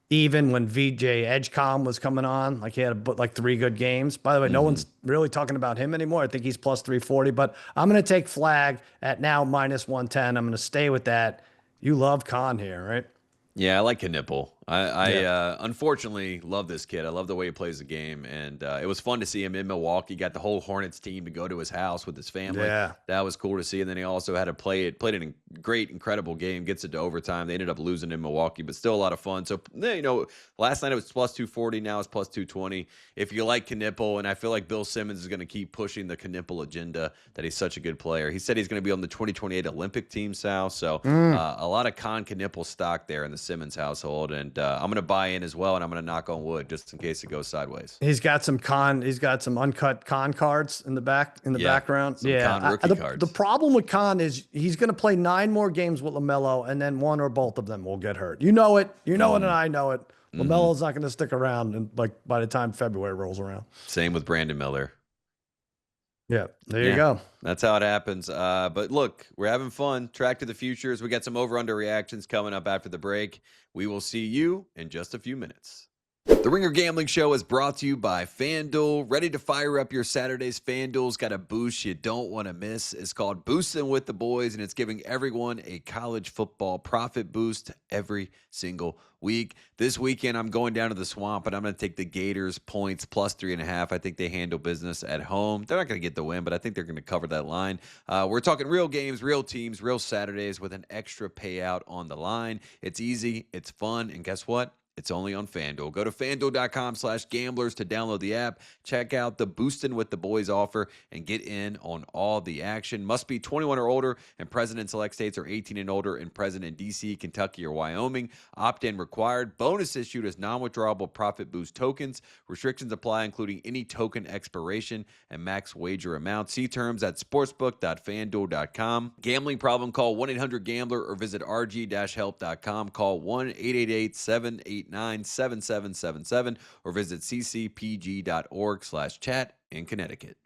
even when VJ Edgecom was coming on. Like he had like 3 good games. By the way, no one's really talking about him anymore. I think he's plus 340. But I'm gonna take Flag at now minus 110. I'm gonna stay with that. You love Khan here, right? Yeah, I like Knipple. I unfortunately love this kid. I love the way he plays the game, and it was fun to see him in Milwaukee. Got the whole Hornets team to go to his house with his family. Yeah, that was cool to see. And then he also had to played a great, incredible game. Gets it to overtime. They ended up losing in Milwaukee, but still a lot of fun. So last night it was plus 240. Now it's plus 220. If you like Knipple, and I feel like Bill Simmons is going to keep pushing the Knipple agenda that he's such a good player. He said he's going to be on the 2028 Olympic team, Sal. So a lot of Knipple stock there in the Simmons household, and I'm going to buy in as well, and I'm going to knock on wood just in case it goes sideways. He's got some uncut Khan cards in the background. Khan rookie cards. The problem with Khan is he's going to play 9 more games with LaMelo, and then 1 or both of them will get hurt. You know it, and I know it. LaMelo's not going to stick around, and by the time February rolls around. Same with Brandon Miller. Yeah, there you go. That's how it happens. But look, we're having fun. Track to the Futures. We got some over-under reactions coming up after the break. We will see you in just a few minutes. The Ringer Gambling Show is brought to you by FanDuel. Ready to fire up your Saturdays? FanDuel's got a boost you don't want to miss. It's called Boosting with the Boys, and it's giving everyone a college football profit boost every single week. This weekend, I'm going down to the Swamp, and I'm going to take the Gators points plus 3.5. I think they handle business at home. They're not going to get the win, but I think they're going to cover that line. We're talking real games, real teams, real Saturdays with an extra payout on the line. It's easy, it's fun, and guess what? It's only on FanDuel. Go to FanDuel.com/gamblers to download the app. Check out the Boostin' with the Boys offer and get in on all the action. Must be 21 or older and present in select states, or 18 and older and present in D.C., Kentucky, or Wyoming. Opt-in required. Bonus issued as non-withdrawable profit boost tokens. Restrictions apply, including any token expiration and max wager amount. See terms at sportsbook.fanduel.com. Gambling problem? Call 1-800-GAMBLER or visit rg-help.com. Call 1-888-789-7777 or visit ccpg.org/chat in Connecticut.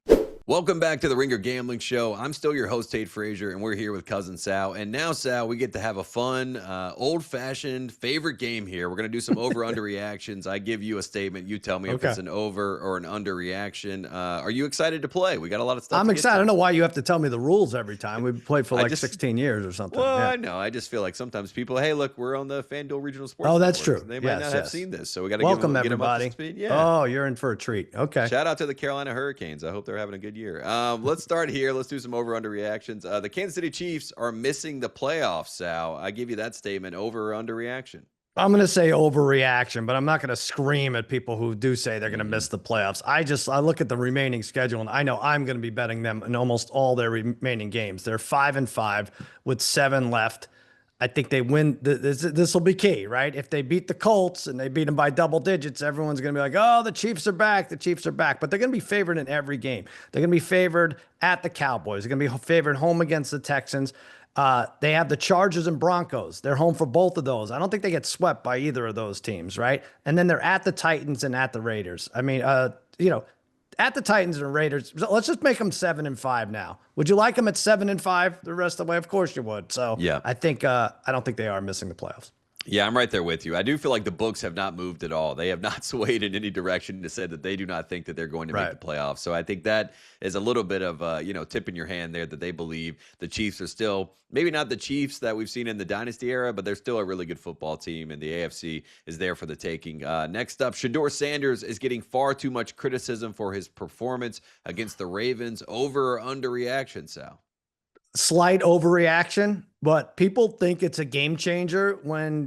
Welcome back to the Ringer Gambling Show. I'm still your host, Tate Frazier, and we're here with Cousin Sal. And now, Sal, we get to have a fun, old-fashioned favorite game here. We're going to do some over-under reactions. I give you a statement. You tell me if it's an over or an under reaction. Are you excited to play? We got a lot of stuff. I'm excited. I don't know why you have to tell me the rules every time. We've played for 16 years or something. Well, I know. I just feel like sometimes people, hey, look, we're on the FanDuel Regional Sports. Oh, that's Network. true. They might not have seen this, so we got to welcome get everybody. Them up to speed. Yeah. Oh, you're in for a treat. Okay. Shout out to the Carolina Hurricanes. I hope they're having a good year. Let's start here. Let's do some over-under reactions. The Kansas City Chiefs are missing the playoffs, Sal. I give you that statement, over or under reaction. I'm going to say overreaction, but I'm not going to scream at people who do say they're going to miss the playoffs. I look at the remaining schedule, and I know I'm going to be betting them in almost all their remaining games. They're 5-5 with 7 left. I think they win. This will be key, right? If they beat the Colts and they beat them by double digits, everyone's going to be like, oh, the Chiefs are back. The Chiefs are back. But they're going to be favored in every game. They're going to be favored at the Cowboys. They're going to be favored home against the Texans. They have the Chargers and Broncos. They're home for both of those. I don't think they get swept by either of those teams, right? And then they're at the Titans and at the Raiders. I mean, at the Titans and Raiders, let's just make them 7-5 now. Would you like them at 7-5 the rest of the way? Of course you would. So yeah, I don't think they are missing the playoffs. Yeah, I'm right there with you. I do feel like the books have not moved at all. They have not swayed in any direction to say that they do not think that they're going to make the playoffs. So I think that is a little bit of tip in your hand there, that they believe the Chiefs are still maybe not the Chiefs that we've seen in the dynasty era, but they're still a really good football team, and the AFC is there for the taking. Next up, Shedeur Sanders is getting far too much criticism for his performance against the Ravens. Over or under reaction, Sal? Slight overreaction, but people think it's a game changer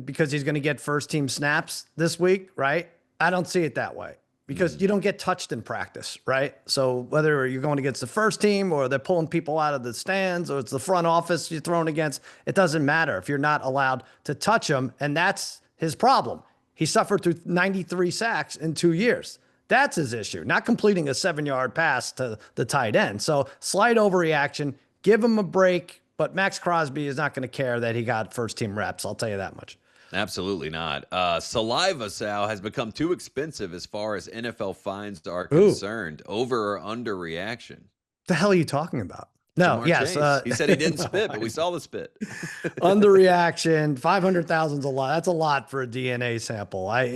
because he's going to get first team snaps this week, right? I don't see it that way, because you don't get touched in practice, right? So whether you're going against the first team or they're pulling people out of the stands or it's the front office you're thrown against, it doesn't matter if you're not allowed to touch him. And that's his problem. He suffered through 93 sacks in 2 years. That's his issue, not completing a 7-yard pass to the tight end. So slight overreaction. Give him a break, but Max Crosby is not going to care that he got first-team reps. I'll tell you that much. Absolutely not. Saliva, Sal, has become too expensive as far as NFL fines are concerned. Over or under reaction? The hell are you talking about? No, yes. He said he didn't spit, but we saw the spit. Underreaction. 500,000 is a lot. That's a lot for a DNA sample. I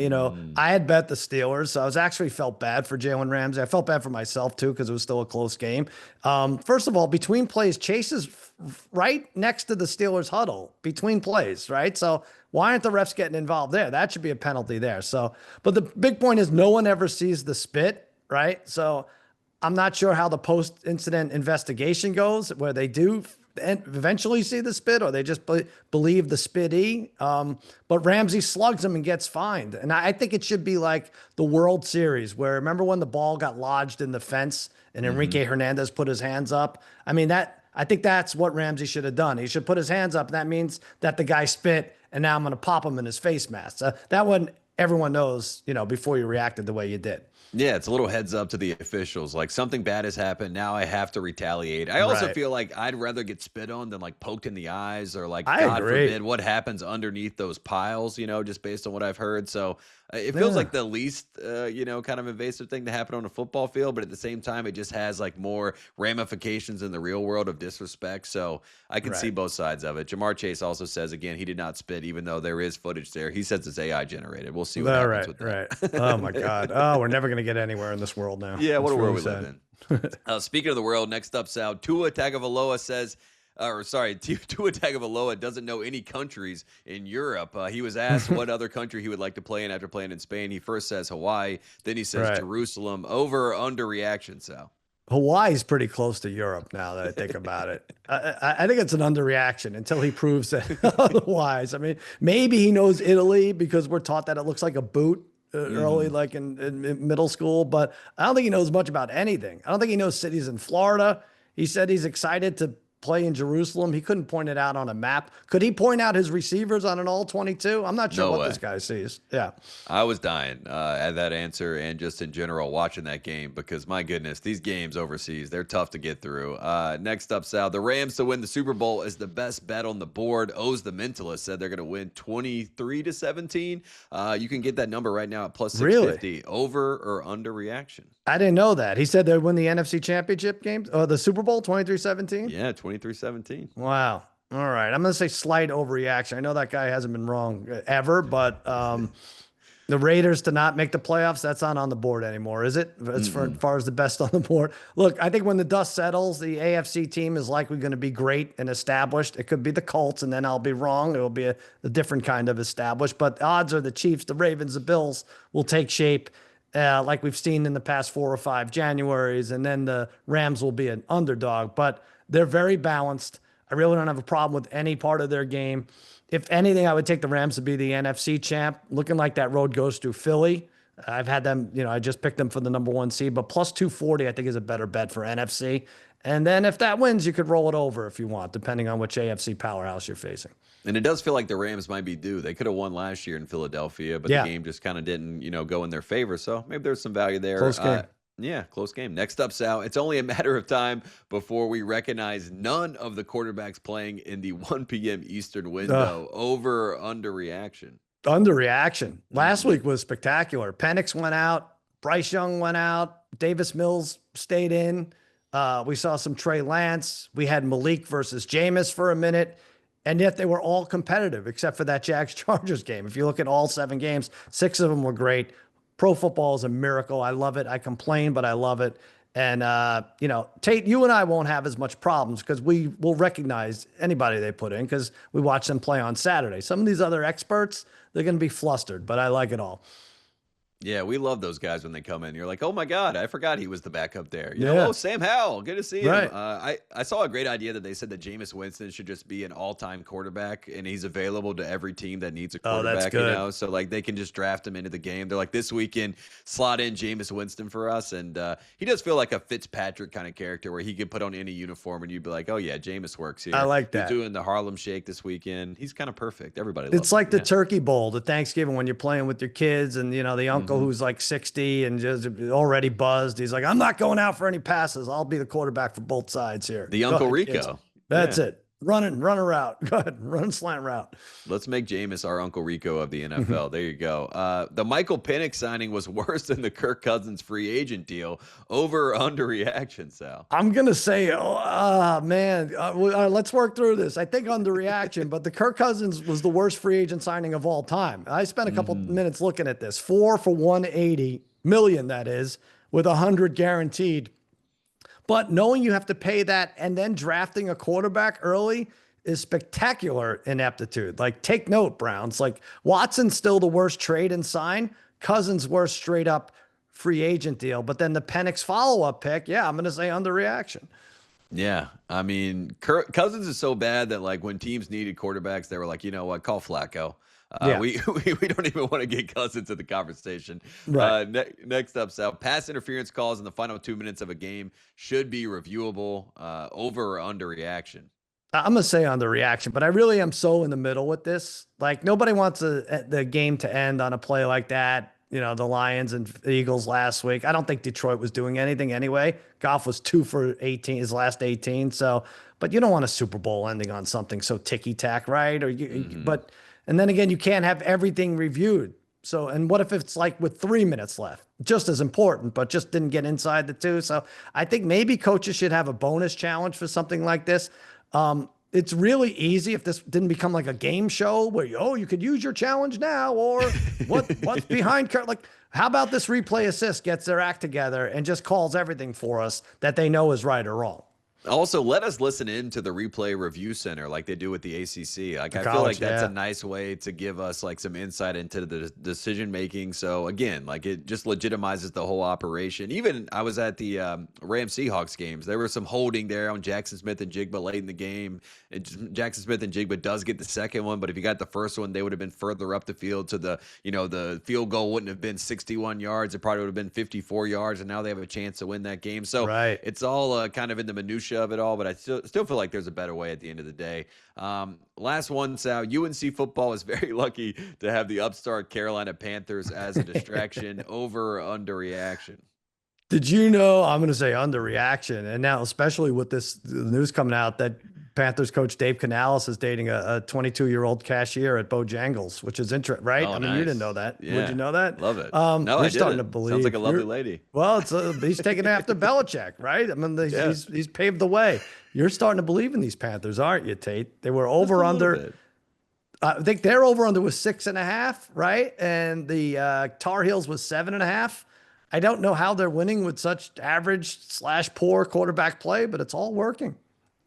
had bet the Steelers, so I actually felt bad for Jalen Ramsey. I felt bad for myself too, because it was still a close game. First of all, between plays, Chase is right next to the Steelers huddle between plays, right? So why aren't the refs getting involved there? That should be a penalty there. So, but the big point is no one ever sees the spit, right? So I'm not sure how the post-incident investigation goes, where they do eventually see the spit or they just believe the spittee. But Ramsey slugs him and gets fined. And I think it should be like the World Series, where remember when the ball got lodged in the fence and Enrique Hernandez put his hands up? I mean, I think that's what Ramsey should have done. He should put his hands up. And that means that the guy spit, and now I'm going to pop him in his face mask. That one, everyone knows, before you reacted the way you did. Yeah, it's a little heads up to the officials. Like, something bad has happened. Now I have to retaliate. I also feel like I'd rather get spit on than like poked in the eyes, or like, God forbid, what happens underneath those piles, just based on what I've heard. So It feels like the least, kind of invasive thing to happen on a football field, but at the same time, it just has like more ramifications in the real world of disrespect. So I can see both sides of it. Jamar Chase also says, again, he did not spit, even though there is footage there. He says it's AI generated. We'll see what happens with that. Right. Oh, my God. Oh, we're never going to get anywhere in this world now. Yeah, what a world we live in. Speaking of the world, next up, Sal, Tua Tagovailoa says, Tua Tagovailoa doesn't know any countries in Europe. He was asked what other country he would like to play in after playing in Spain. He first says Hawaii, then he says Jerusalem. Over or under reaction, Sal? Hawaii's pretty close to Europe now that I think about it. I think it's an underreaction until he proves that otherwise. I mean, maybe he knows Italy because we're taught that it looks like a boot early, like in middle school, but I don't think he knows much about anything. I don't think he knows cities in Florida. He said he's excited to play in Jerusalem. He couldn't point it out on a map. Could he point out his receivers on an all-22? I'm not sure what this guy sees. Yeah. I was dying at that answer and just in general watching that game because, my goodness, these games overseas, they're tough to get through. Next up, Sal, the Rams to win the Super Bowl is the best bet on the board. O's the Mentalist said they're going to win 23-17. You can get that number right now at plus 650. Really? Over or under reaction? I didn't know that. He said they'd win the NFC Championship games or the Super Bowl 23-17? Yeah, 23-17. Wow. All right. I'm going to say slight overreaction. I know that guy hasn't been wrong ever, but the Raiders to not make the playoffs, that's not on the board anymore, is it? As far as the best on the board. Look, I think when the dust settles, the AFC team is likely going to be great and established. It could be the Colts, and then I'll be wrong. It will be a different kind of established. But the odds are the Chiefs, the Ravens, the Bills will take shape. Like we've seen in the past 4 or 5 Januaries, and then the Rams will be an underdog, but they're very balanced. I really don't have a problem with any part of their game. If anything, I would take the Rams to be the NFC champ. Looking like that road goes through Philly. I've had them, I just picked them for the number 1 seed, but plus 240, I think is a better bet for NFC. And then if that wins, you could roll it over if you want, depending on which AFC powerhouse you're facing. And it does feel like the Rams might be due. They could have won last year in Philadelphia, but the game just kind of didn't, go in their favor. So maybe there's some value there. Close game. Yeah, close game. Next up, Sal, it's only a matter of time before we recognize none of the quarterbacks playing in the 1 p.m. Eastern window. Over or under reaction? Under reaction. Last week was spectacular. Penix went out. Bryce Young went out. Davis Mills stayed in. We saw some Trey Lance. We had Malik versus Jameis for a minute. And yet they were all competitive except for that Jags-Chargers game. If you look at all 7 games, 6 of them were great. Pro football is a miracle. I love it. I complain, but I love it. And, Tate, you and I won't have as much problems because we will recognize anybody they put in because we watch them play on Saturday. Some of these other experts, they're going to be flustered, but I like it all. Yeah, we love those guys when they come in. You're like, oh my God, I forgot he was the backup there. Oh, Sam Howell, good to see him. Right. I saw a great idea that they said that Jameis Winston should just be an all-time quarterback, and he's available to every team that needs a quarterback. That's good. So like they can just draft him into the game. They're like, this weekend, slot in Jameis Winston for us, and he does feel like a Fitzpatrick kind of character where he could put on any uniform and you'd be like, oh yeah, Jameis works here. I like that. He's doing the Harlem Shake this weekend. He's kind of perfect. Everybody loves It's like him. the Turkey Bowl, the Thanksgiving when you're playing with your kids, and the uncle who's like 60 and just already buzzed. He's like, I'm not going out for any passes. I'll be the quarterback for both sides here. The Uncle Rico. Kids. That's it. Run a route. Go ahead. Run slant route. Let's make Jameis our Uncle Rico of the NFL. There you go. The Michael Penix signing was worse than the Kirk Cousins free agent deal. Over or under reaction, Sal? I'm going to say, let's work through this. I think under reaction, but the Kirk Cousins was the worst free agent signing of all time. I spent a couple minutes looking at this. 4 for $180 million, that is, with 100 guaranteed. But knowing you have to pay that and then drafting a quarterback early is spectacular ineptitude. Like, take note, Browns. Like, Watson's still the worst trade and sign. Cousins' worst straight up free agent deal. But then the Penix follow-up pick, I'm going to say underreaction. Yeah. I mean, Cousins is so bad that, like, when teams needed quarterbacks, they were like, you know what, call Flacco. We don't even want to get Cousins in the conversation. Right. Next up, Sal, pass interference calls in the final 2 minutes of a game should be reviewable. Over or under reaction? I'm going to say under reaction, but I really am so in the middle with this. Like, nobody wants the game to end on a play like that. The Lions and Eagles last week. I don't think Detroit was doing anything anyway. Goff was 2 for 18, his last 18. So, but you don't want a Super Bowl ending on something so ticky-tack, right? And then again, you can't have everything reviewed. So, and what if it's like with 3 minutes left? Just as important, but just didn't get inside the 2. So I think maybe coaches should have a bonus challenge for something like this. It's really easy if this didn't become like a game show where you could use your challenge now, or what's behind like, how about this replay assist gets their act together and just calls everything for us that they know is right or wrong. Also, let us listen in to the replay review center like they do with the ACC. Like, I feel like that's a nice way to give us like some insight into the decision making. So again, like it just legitimizes the whole operation. Even I was at the Rams Seahawks games. There was some holding there on Jackson Smith and Jigba late in the game. Jackson Smith and Jigba does get the second one, but if you got the first one, they would have been further up the field to the field goal wouldn't have been 61 yards. It probably would have been 54 yards, and now they have a chance to win that game. So it's all kind of in the minutia of it all, but I still feel like there's a better way at the end of the day. Last one, Sal. UNC football is very lucky to have the upstart Carolina Panthers as a distraction. Over or underreaction? Did you know, I'm going to say underreaction, and now especially with this news coming out that Panthers coach Dave Canales is dating a 22-year-old cashier at Bojangles, which is interesting, right? Oh, I mean, nice. You didn't know that. Yeah. Would you know that? Love it. No, I starting didn't. to believe. Sounds like a lovely lady. Well, he's taking after Belichick, right? I mean, he's paved the way. You're starting to believe in these Panthers, aren't you, Tate? They were over under. I think their over under was 6.5, right? And the Tar Heels was 7.5. I don't know how they're winning with such average/poor quarterback play, but it's all working.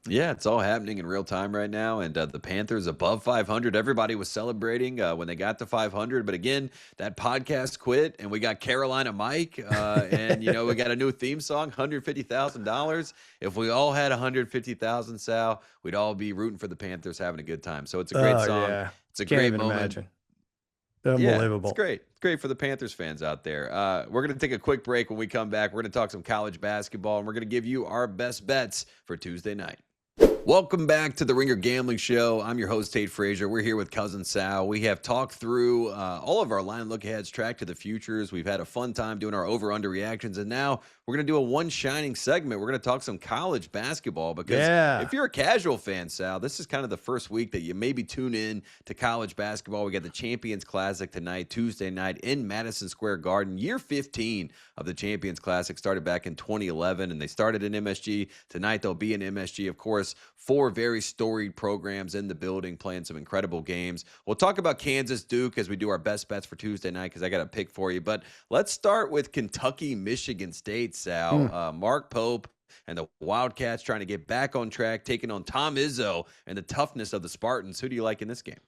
Yeah, it's all happening in real time right now, and the Panthers above 500. Everybody was celebrating when they got to 500, but again, that podcast quit, and we got Carolina Mike, and we got a new theme song, $150,000. If we all had 150,000, Sal, we'd all be rooting for the Panthers, having a good time. So it's a great song. Yeah. It's a great moment. Imagine. Unbelievable. Yeah, it's great. It's great for the Panthers fans out there. We're going to take a quick break. When we come back, we're going to talk some college basketball, and we're going to give you our best bets for Tuesday night. Welcome back to the Ringer Gambling Show. I'm your host, Tate Frazier. We're here with Cousin Sal. We have talked through all of our line look-aheads, track to the futures. We've had a fun time doing our over-under reactions, and now we're going to do a one shining segment. We're going to talk some college basketball because if you're a casual fan, Sal, this is kind of the first week that you maybe tune in to college basketball. We got the Champions Classic tonight, Tuesday night in Madison Square Garden. Year 15 of the Champions Classic started back in 2011, and they started in MSG. Tonight they'll be in MSG, of course. 4 very storied programs in the building playing some incredible games. We'll talk about Kansas Duke as we do our best bets for Tuesday night because I got a pick for you. But let's start with Kentucky, Michigan State, Sal. Mark Pope and the Wildcats trying to get back on track, taking on Tom Izzo and the toughness of the Spartans. Who do you like in this game?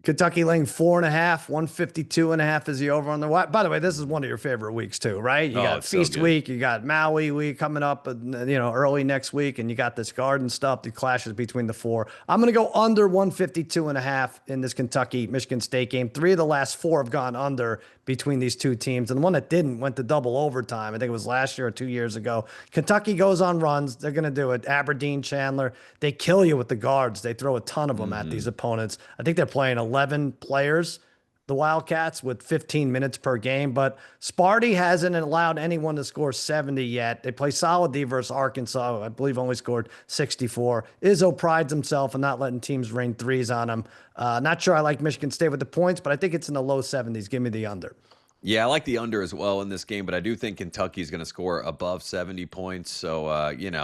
Kentucky laying 4.5, 152.5 is the over on the. By the way, this is one of your favorite weeks too, right? You got Feast Week, you got Maui Week coming up, early next week, and you got this Garden stuff. The clashes between the 4. I'm going to go under 152.5 in this Kentucky Michigan State game. 3 of the last 4 have gone under between these two teams, and the one that didn't went to double overtime. I think it was last year or 2 years ago. Kentucky goes on runs. They're going to do it. Aberdeen, Chandler, they kill you with the guards. They throw a ton of them at these opponents. I think they're playing 11 players, the Wildcats, with 15 minutes per game. But Sparty hasn't allowed anyone to score 70 yet. They play solid D versus Arkansas, I believe only scored 64. Izzo prides himself in not letting teams rain threes on him. Not sure I like Michigan State with the points, but I think it's in the low 70s. Give me the under. Yeah, I like the under as well in this game, but I do think Kentucky's going to score above 70 points. So,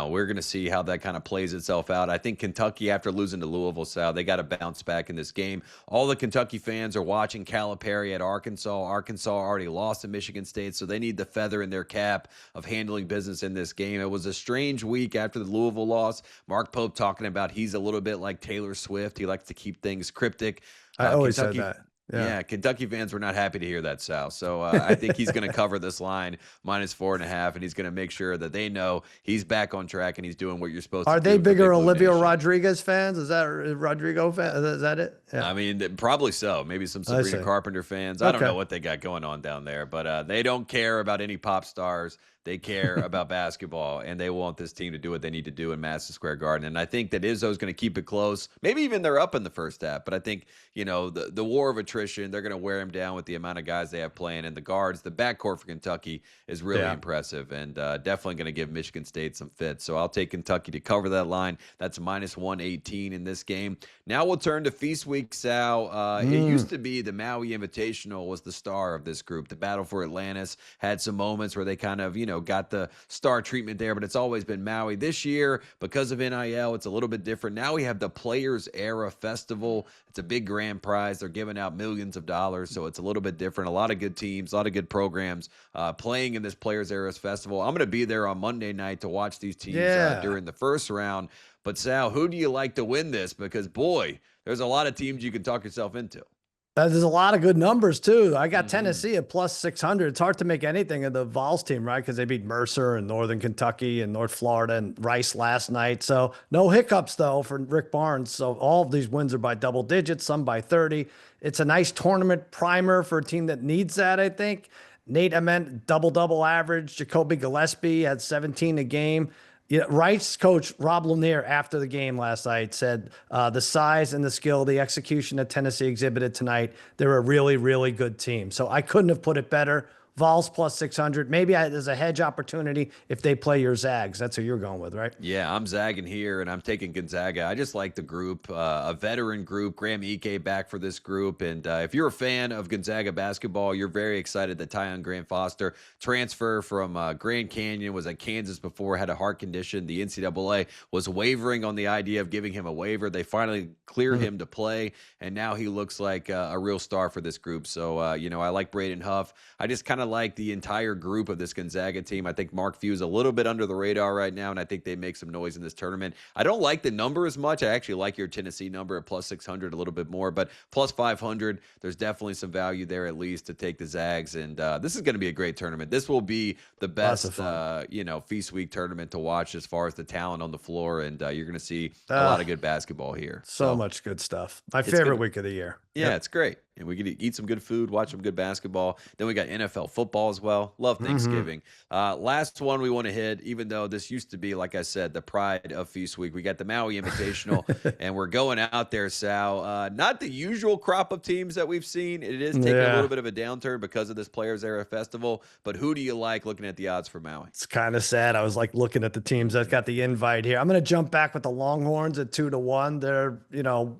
we're going to see how that kind of plays itself out. I think Kentucky, after losing to Louisville, Sal, they got to bounce back in this game. All the Kentucky fans are watching Calipari at Arkansas. Arkansas already lost to Michigan State, so they need the feather in their cap of handling business in this game. It was a strange week after the Louisville loss. Mark Pope talking about he's a little bit like Taylor Swift. He likes to keep things cryptic. I always said that. Yeah, Kentucky fans were not happy to hear that, Sal. So I think he's going to cover this line -4.5, and he's going to make sure that they know he's back on track and he's doing what you're supposed to do. Are they bigger Olivia Rodriguez fans? Is that Rodrigo fan? Is that it? Yeah. I mean, probably so. Maybe some Sabrina Carpenter fans. I don't know what they got going on down there, but they don't care about any pop stars. They care about basketball, and they want this team to do what they need to do in Madison Square Garden. And I think that Izzo's going to keep it close. Maybe even they're up in the first half. But I think, the war of attrition, they're going to wear him down with the amount of guys they have playing. And the guards, the backcourt for Kentucky is really impressive, and definitely going to give Michigan State some fits. So I'll take Kentucky to cover that line. That's minus 118 in this game. Now we'll turn to Feast Week, Sal. It used to be the Maui Invitational was the star of this group. The Battle for Atlantis had some moments where they kind of, got the star treatment there, but it's always been Maui. This year, because of NIL, it's a little bit different. Now we have the Players Era Festival. It's a big grand prize. They're giving out millions of dollars, so it's a little bit different. A lot of good teams, a lot of good programs playing in this Players Era Festival. I'm going to be there on Monday night to watch these teams during the first round. But Sal, who do you like to win this? Because, boy, there's a lot of teams you can talk yourself into. There's a lot of good numbers, too. I got Tennessee at plus 600. It's hard to make anything of the Vols team, right? Because they beat Mercer and Northern Kentucky and North Florida and Rice last night. So no hiccups, though, for Rick Barnes. So all of these wins are by double digits, some by 30. It's a nice tournament primer for a team that needs that, I think. Nate Ament, double-double average. Jacoby Gillespie had 17 a game. Rice coach Rob Lanier after the game last night said the size and the skill, the execution that Tennessee exhibited tonight, they're a really, really good team. So I couldn't have put it better. Vols plus 600. Maybe there's a hedge opportunity if they play your Zags. That's who you're going with, right? Yeah, I'm zagging here, and I'm taking Gonzaga. I just like the group, a veteran group. Graham Ike back for this group. And if you're a fan of Gonzaga basketball, you're very excited that Tyon Grant Foster transfer from Grand Canyon, was at Kansas before, had a heart condition. The NCAA was wavering on the idea of giving him a waiver. They finally cleared him to play, and now he looks like a real star for this group. So, I like Braden Huff. I just kind of like the entire group of this Gonzaga team. I think Mark Few's a little bit under the radar right now, and I think they make some noise in this tournament. I don't like the number as much. I actually like your Tennessee number at plus 600 a little bit more, but plus 500, there's definitely some value there at least to take the Zags, and this is going to be a great tournament. This will be the best, Feast Week tournament to watch as far as the talent on the floor, and you're going to see a lot of good basketball here. So much good stuff. My favorite week of the year. Yeah, it's great. And we get to eat some good food, watch some good basketball. Then we got NFL football as well. Love Thanksgiving. Last one we want to hit, even though this used to be, like I said, the pride of Feast Week. We got the Maui Invitational, and we're going out there, Sal. Not the usual crop of teams that we've seen. It is taking a little bit of a downturn because of this Players Era Festival. But who do you like looking at the odds for Maui? It's kind of sad. I was looking at the teams that got the invite here. I'm going to jump back with the Longhorns at 2-1. They're,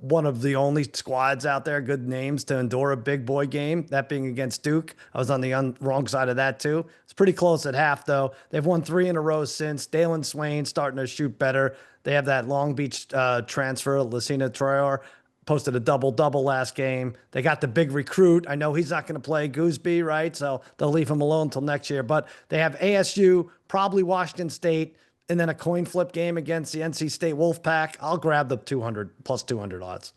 one of the only squads out there, good names to endure a big boy game, that being against Duke. I was on the wrong side of that too. It's pretty close at half though. They've won 3 in a row since. Dalen Swain starting to shoot better. They have that Long Beach transfer, Lucina Troyer, posted a double-double last game. They got the big recruit. I know he's not going to play Gooseby, right? So they'll leave him alone until next year. But they have ASU, probably Washington State, and then a coin flip game against the NC State Wolfpack. I'll grab the 200 plus 200 odds.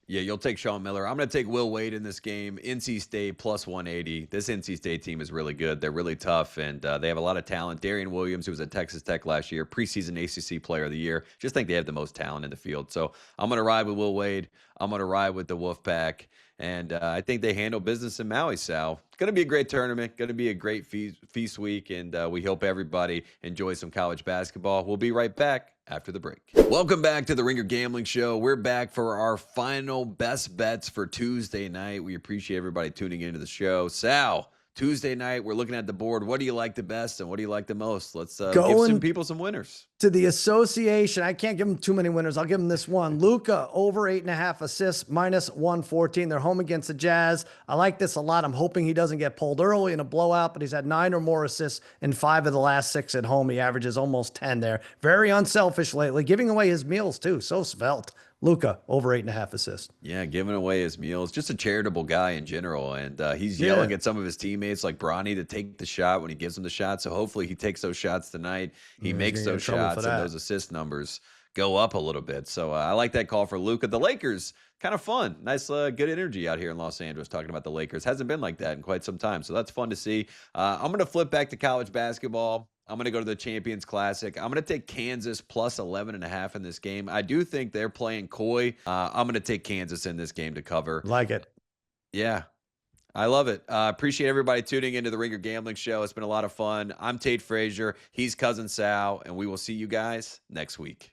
Yeah, you'll take Sean Miller. I'm going to take Will Wade in this game. NC State plus 180. This NC State team is really good. They're really tough, and they have a lot of talent. Darian Williams, who was at Texas Tech last year, preseason ACC Player of the Year. Just think they have the most talent in the field. So I'm going to ride with Will Wade. I'm going to ride with the Wolfpack. And I think they handle business in Maui, Sal. It's going to be a great tournament. Going to be a great feast week. And we hope everybody enjoys some college basketball. We'll be right back after the break. Welcome back to the Ringer Gambling Show. We're back for our final best bets for Tuesday night. We appreciate everybody tuning into the show. Sal, Tuesday night, we're looking at the board. What do you like the best and what do you like the most? Let's give some people some winners. To the association, I can't give them too many winners. I'll give them this one. Luka, over 8.5 assists, minus 114. They're home against the Jazz. I like this a lot. I'm hoping he doesn't get pulled early in a blowout, but he's had 9 or more assists in 5 of the last 6 at home. He averages almost 10 there. Very unselfish lately, giving away his meals too. So svelte. Luka, over 8.5 assists. Yeah, giving away his meals. Just a charitable guy in general. And he's yelling at some of his teammates like Bronny to take the shot when he gives him the shot. So hopefully he takes those shots tonight. He makes those shots and those assist numbers go up a little bit. So I like that call for Luka. The Lakers, kind of fun. Nice, good energy out here in Los Angeles talking about the Lakers. Hasn't been like that in quite some time. So that's fun to see. I'm going to flip back to college basketball. I'm going to go to the Champions Classic. I'm going to take Kansas plus 11.5 in this game. I do think they're playing coy. I'm going to take Kansas in this game to cover. Like it. Yeah. I love it. Appreciate everybody tuning into the Ringer Gambling Show. It's been a lot of fun. I'm Tate Frazier. He's Cousin Sal, and we will see you guys next week.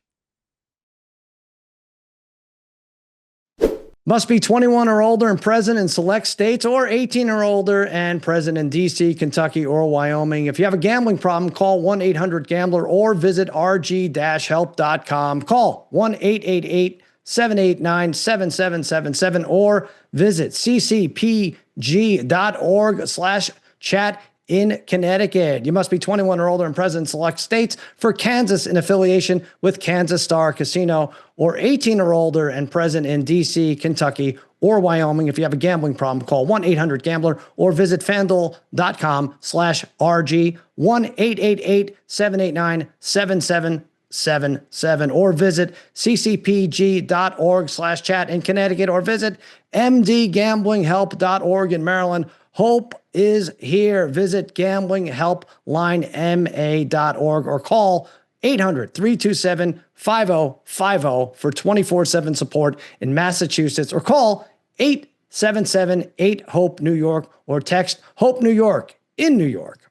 Must be 21 or older and present in select states, or 18 or older and present in D.C., Kentucky, or Wyoming. If you have a gambling problem, call 1-800-GAMBLER or visit rg-help.com. Call 1-888-789-7777 or visit ccpg.org/chat in Connecticut. You must be 21 or older and present in select states. For Kansas, in affiliation with Kansas Star Casino, or 18 or older and present in D.C., Kentucky, or Wyoming. If you have a gambling problem, call 1-800-GAMBLER or visit fanduel.com/RG, 1-888-789-7777 or visit ccpg.org/chat in Connecticut, or visit mdgamblinghelp.org in Maryland. Hope is here. Visit gamblinghelplinema.org or call 800-327-5050 for 24/7 support in Massachusetts, or call 877-8-HOPE-NEW YORK or text HOPE New York in New York.